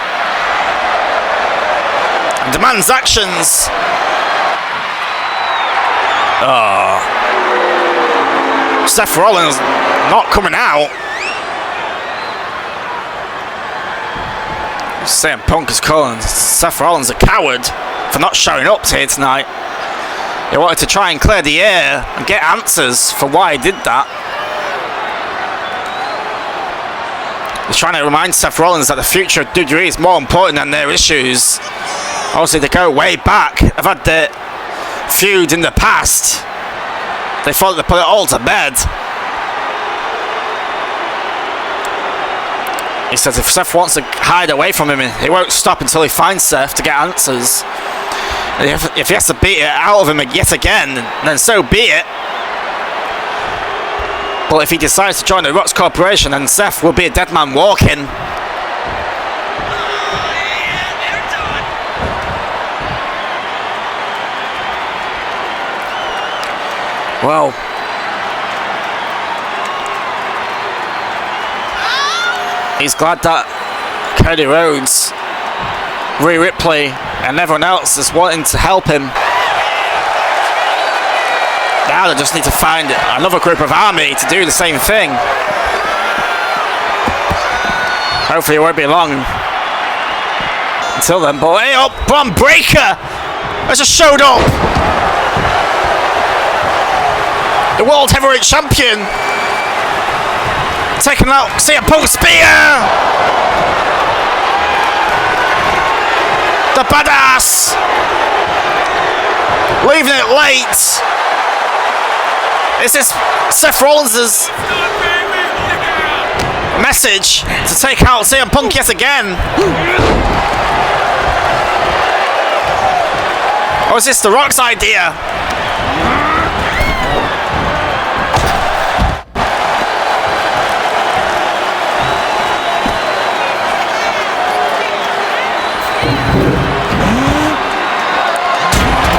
and demands actions. Seth Rollins not coming out. CM Punk is calling Seth Rollins a coward for not showing up here tonight. He wanted to try and clear the air and get answers for why he did that. He's trying to remind Seth Rollins that the future of WWE is more important than their issues. Obviously, they go way back. I've had their feud in the past. They thought they put it all to bed. He says if Seth wants to hide away from him, he won't stop until he finds Seth to get answers. And if he has to beat it out of him yet again, then so be it. But if he decides to join the Rhodes Corporation, then Seth will be a dead man walking. Well, he's glad that Cody Rhodes, Rhea Ripley, and everyone else is wanting to help him. Now they just need to find another group of army to do the same thing. Hopefully it won't be long until then. But hey, up, Bron Breakker has just showed up. The World Heavyweight Champion. Taking out CM Punk spear. The badass. Leaving it late. This is Seth Rollins' message to take out CM Punk yet again. Or is this The Rock's idea?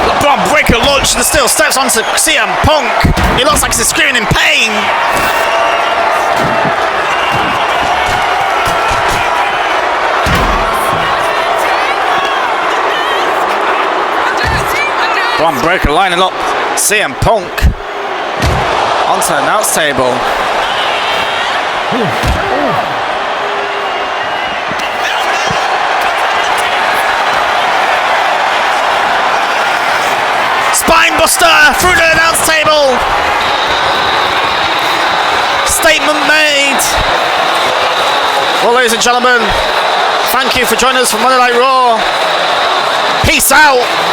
LeBron breaker launch and still steps onto CM Punk. He looks like he's screaming in pain. Braun Breaker lining up CM Punk onto the announce table. Spinebuster through the announce table. Statement made. Well, ladies and gentlemen, thank you for joining us for Monday Night Raw. Peace out.